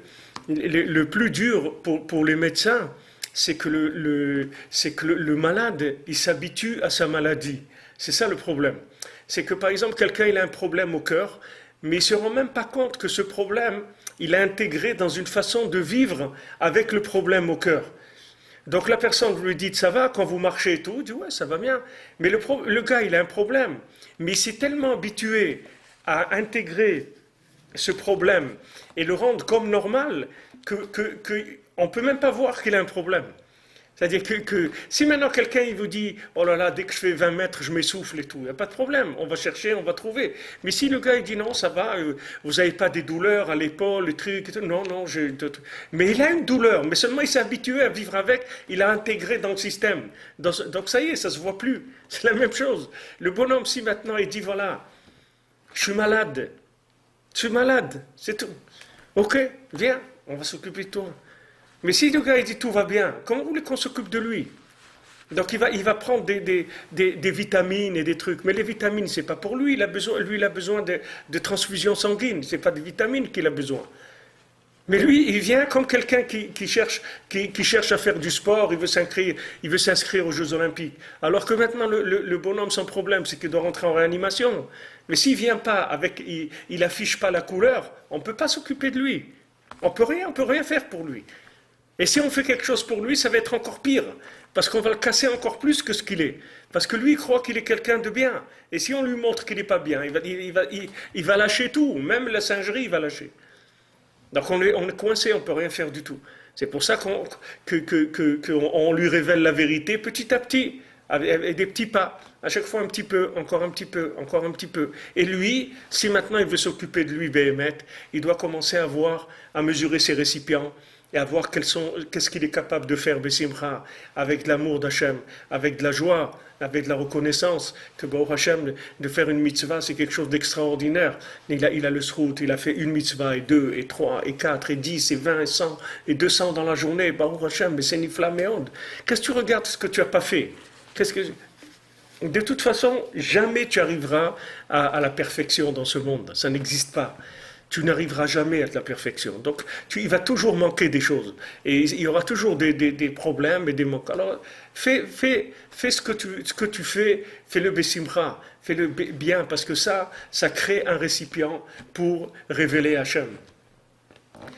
le plus dur pour les médecins, c'est que le malade, il s'habitue à sa maladie. C'est ça le problème. C'est que par exemple, quelqu'un il a un problème au cœur, mais il ne se rend même pas compte que ce problème, il est intégré dans une façon de vivre avec le problème au cœur. Donc la personne, vous lui dites ça va quand vous marchez et tout, il dit ouais ça va bien. Mais le gars il a un problème, mais il s'est tellement habitué à intégrer ce problème et le rendre comme normal qu'on ne peut même pas voir qu'il a un problème. C'est-à-dire que si maintenant quelqu'un il vous dit oh là là, dès que je fais 20 mètres, je m'essouffle et tout, il n'y a pas de problème, on va chercher, on va trouver. Mais si le gars il dit non, ça va, vous n'avez pas des douleurs à l'épaule, les trucs, et tout, non, mais il a une douleur, mais seulement il s'est habitué à vivre avec, il a intégré dans le système. Donc ça y est, ça ne se voit plus. C'est la même chose. Le bonhomme, si maintenant il dit voilà, je suis malade, c'est tout. Ok, viens, on va s'occuper de toi. Mais si le gars il dit tout va bien, comment vous voulez qu'on s'occupe de lui? Donc il va prendre des vitamines et des trucs. Mais les vitamines, c'est pas pour lui. Il a besoin de transfusion sanguine. C'est pas des vitamines qu'il a besoin. Mais lui, il vient comme quelqu'un qui cherche à faire du sport, il veut s'inscrire aux Jeux Olympiques. Alors que maintenant, le bonhomme, son problème, c'est qu'il doit rentrer en réanimation. Mais s'il vient pas il affiche pas la couleur, on peut pas s'occuper de lui. On peut rien faire pour lui. Et si on fait quelque chose pour lui, ça va être encore pire. Parce qu'on va le casser encore plus que ce qu'il est. Parce que lui, il croit qu'il est quelqu'un de bien. Et si on lui montre qu'il n'est pas bien, il va lâcher tout. Même la singerie, il va lâcher. Donc on est coincé, on ne peut rien faire du tout. C'est pour ça qu'on lui révèle la vérité petit à petit, avec des petits pas. À chaque fois un petit peu, encore un petit peu, encore un petit peu. Et lui, si maintenant il veut s'occuper de lui, Béhémet, il doit commencer à mesurer ses récipients, et à voir qu'est-ce qu'il est capable de faire, Bessimcha, avec l'amour d'Hachem, avec de la joie, avec de la reconnaissance, que Baruch Hachem, de faire une mitzvah, c'est quelque chose d'extraordinaire. Il a le srout, il a fait une mitzvah, et 2, et 3, et 4, et 10, et 20, et 100, et 200 dans la journée, Baruch Hachem, mais c'est nifla meod. Qu'est-ce que tu regardes ce que tu n'as pas fait? De toute façon, jamais tu arriveras à la perfection dans ce monde, ça n'existe pas. Tu n'arriveras jamais à la perfection. Donc, il va toujours manquer des choses. Et il y aura toujours des problèmes et des manques. Alors, fais ce que tu fais, fais-le Bessimcha, fais-le bien, parce que ça crée un récipient pour révéler Hachem.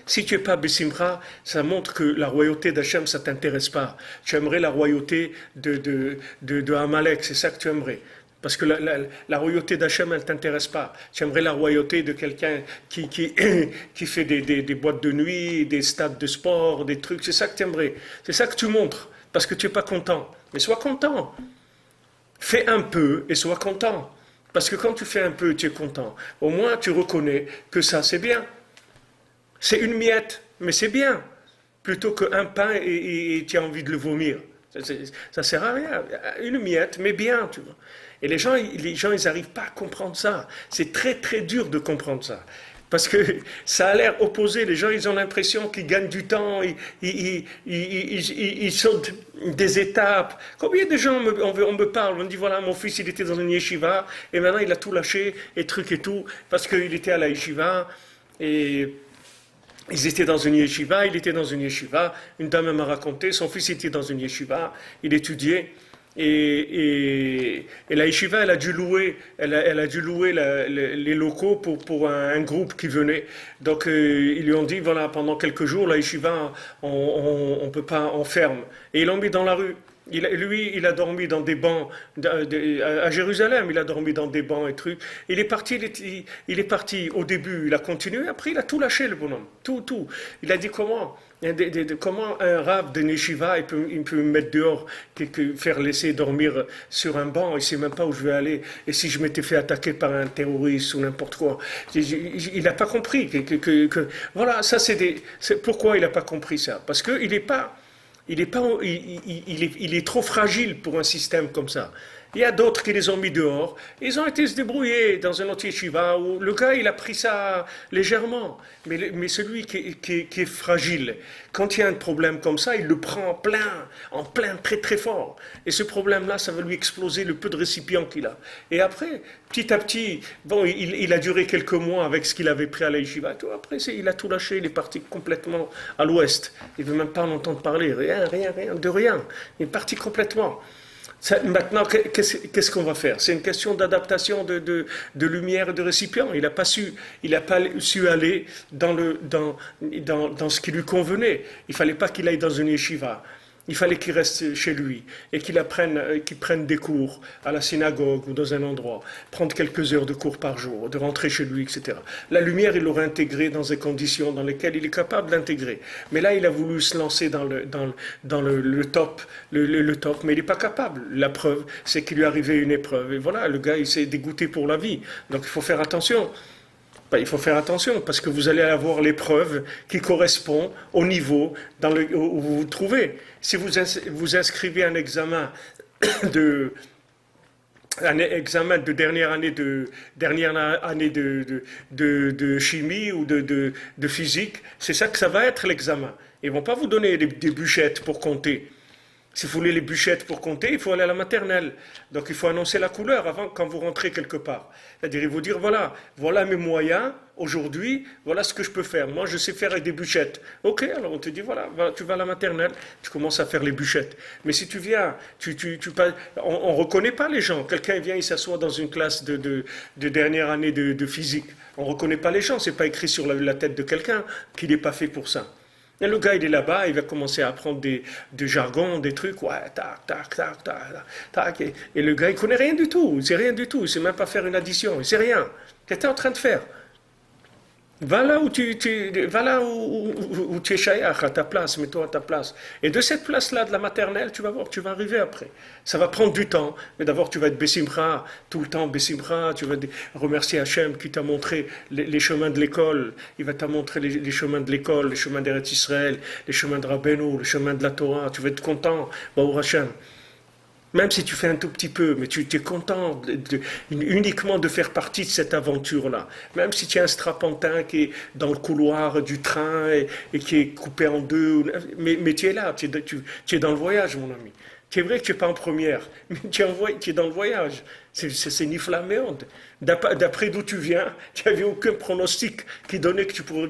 Si tu n'es pas Bessimcha, ça montre que la royauté d'Hachem, ça ne t'intéresse pas. Tu aimerais la royauté de Amalek, c'est ça que tu aimerais. Parce que la royauté d'Hachem, elle ne t'intéresse pas. Tu aimerais la royauté de quelqu'un qui fait des boîtes de nuit, des stades de sport, des trucs. C'est ça que tu aimerais. C'est ça que tu montres. Parce que tu n'es pas content. Mais sois content. Fais un peu et sois content. Parce que quand tu fais un peu, tu es content. Au moins, tu reconnais que ça, c'est bien. C'est une miette, mais c'est bien. Plutôt qu'un pain et tu as envie de le vomir. Ça ne sert à rien. Une miette, mais bien, tu vois. Et les gens, ils n'arrivent pas à comprendre ça. C'est très, très dur de comprendre ça. Parce que ça a l'air opposé. Les gens, ils ont l'impression qu'ils gagnent du temps, ils sautent des étapes. Combien de gens on me parle, on me dit, voilà, mon fils, il était dans une yeshiva, et maintenant il a tout lâché, et trucs et tout, parce qu'il était à la yeshiva, et ils étaient dans une yeshiva, il était dans une yeshiva. Une dame m'a raconté, son fils était dans une yeshiva, il étudiait. Et la yeshiva, elle a dû louer les locaux pour un groupe qui venait. Donc ils lui ont dit, voilà, pendant quelques jours, la yeshiva, on peut pas, on ferme. Et ils l'ont mis dans la rue. Il a dormi dans des bancs à Jérusalem, il a dormi dans des bancs et trucs. Il est parti au début, il a continué, après il a tout lâché le bonhomme, tout. Il a dit comment un rave de Neshiva il peut me mettre dehors, faire laisser dormir sur un banc, il sait même pas où je vais aller. Et si je m'étais fait attaquer par un terroriste ou n'importe quoi, il n'a pas compris voilà, ça c'est pourquoi il n'a pas compris ça, parce que il est trop fragile pour un système comme ça. Il y a d'autres qui les ont mis dehors. Ils ont été se débrouiller dans un autre yeshiva où le gars, il a pris ça légèrement. Mais celui qui est fragile, quand il y a un problème comme ça, il le prend en plein, très très fort. Et ce problème-là, ça va lui exploser le peu de récipients qu'il a. Et après, petit à petit, bon, il a duré quelques mois avec ce qu'il avait pris à la yeshiva. Après, il a tout lâché, il est parti complètement à l'ouest. Il ne veut même pas en entendre parler. Rien. Il est parti complètement. Maintenant, qu'est-ce qu'on va faire? C'est une question d'adaptation de lumière et de récipient. Il n'a pas su aller dans ce qui lui convenait. Il ne fallait pas qu'il aille dans une yeshiva. Il fallait qu'il reste chez lui et qu'il prenne des cours à la synagogue ou dans un endroit, prendre quelques heures de cours par jour, de rentrer chez lui, etc. La lumière, il l'aurait intégrée dans des conditions dans lesquelles il est capable d'intégrer. Mais là, il a voulu se lancer dans le top, le top, mais il n'est pas capable. La preuve, c'est qu'il lui est arrivé une épreuve. Et voilà, le gars, il s'est dégoûté pour la vie. Donc, il faut faire attention. Il faut faire attention parce que vous allez avoir l'épreuve qui correspond au niveau où vous vous trouvez. Si vous inscrivez un examen de dernière année de chimie ou de physique, c'est ça que ça va être l'examen. Ils vont pas vous donner des bûchettes pour compter. Si vous voulez les bûchettes pour compter, il faut aller à la maternelle. Donc il faut annoncer la couleur avant quand vous rentrez quelque part. C'est-à-dire il faut dire voilà mes moyens aujourd'hui, voilà ce que je peux faire. Moi je sais faire avec des bûchettes. Ok, alors on te dit voilà, tu vas à la maternelle, tu commences à faire les bûchettes. Mais si tu viens, on ne reconnaît pas les gens. Quelqu'un vient, il s'assoit dans une classe de dernière année de physique. On ne reconnaît pas les gens, c'est pas écrit sur la tête de quelqu'un qu'il n'est pas fait pour ça. Et le gars, il est là-bas, il va commencer à apprendre des jargons, des trucs, ouais, tac. Et le gars, il connaît rien du tout, il sait rien du tout, il sait même pas faire une addition, il sait rien. Qu'est-ce que tu es en train de faire? Va là où tu es shayach, à ta place, mets-toi à ta place. Et de cette place-là, de la maternelle, tu vas voir, tu vas arriver après. Ça va prendre du temps, mais d'abord tu vas être Bessimcha, tout le temps Bessimcha, tu vas remercier Hachem qui t'a montré les chemins de l'école, il va t'a montré les chemins de l'école, les chemins d'Eretz Israël, les chemins de Rabbeinu, les chemins de la Torah, tu vas être content, Baruch Hachem. Même si tu fais un tout petit peu, mais tu es content uniquement de faire partie de cette aventure-là. Même si tu es un strapontin qui est dans le couloir du train et qui est coupé en deux, mais tu es là, tu es dans le voyage, mon ami. C'est vrai que tu n'es pas en première, mais tu es dans le voyage. C'est niflaméon. D'après d'où tu viens, tu n'avais aucun pronostic qui donnait que tu pourrais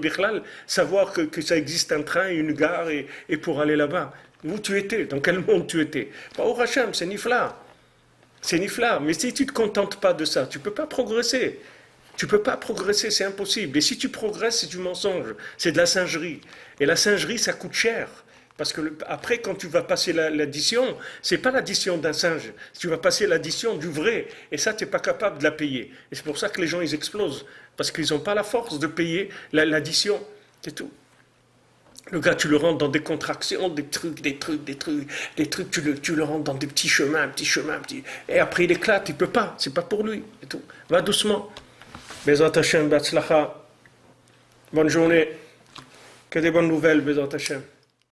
savoir que ça existe un train, une gare et pour aller là-bas. Où tu étais, dans quel monde tu étais. Au Hachem, c'est nifla. C'est nifla. Mais si tu ne te contentes pas de ça, tu ne peux pas progresser. Tu ne peux pas progresser, c'est impossible. Et si tu progresses, c'est du mensonge. C'est de la singerie. Et la singerie, ça coûte cher. Parce que après, quand tu vas passer l'addition, c'est pas l'addition d'un singe. Tu vas passer l'addition du vrai. Et ça, tu n'es pas capable de la payer. Et c'est pour ça que les gens, ils explosent. Parce qu'ils n'ont pas la force de payer l'addition. C'est tout. Le gars, tu le rentres dans des contractions, des trucs, tu le rentres dans des petits chemins, et après il éclate, il peut pas, c'est pas pour lui, et tout. Va doucement. Bezat Hashem, Batzlacha. Bonne journée. Que des bonnes nouvelles, Bezat Hashem.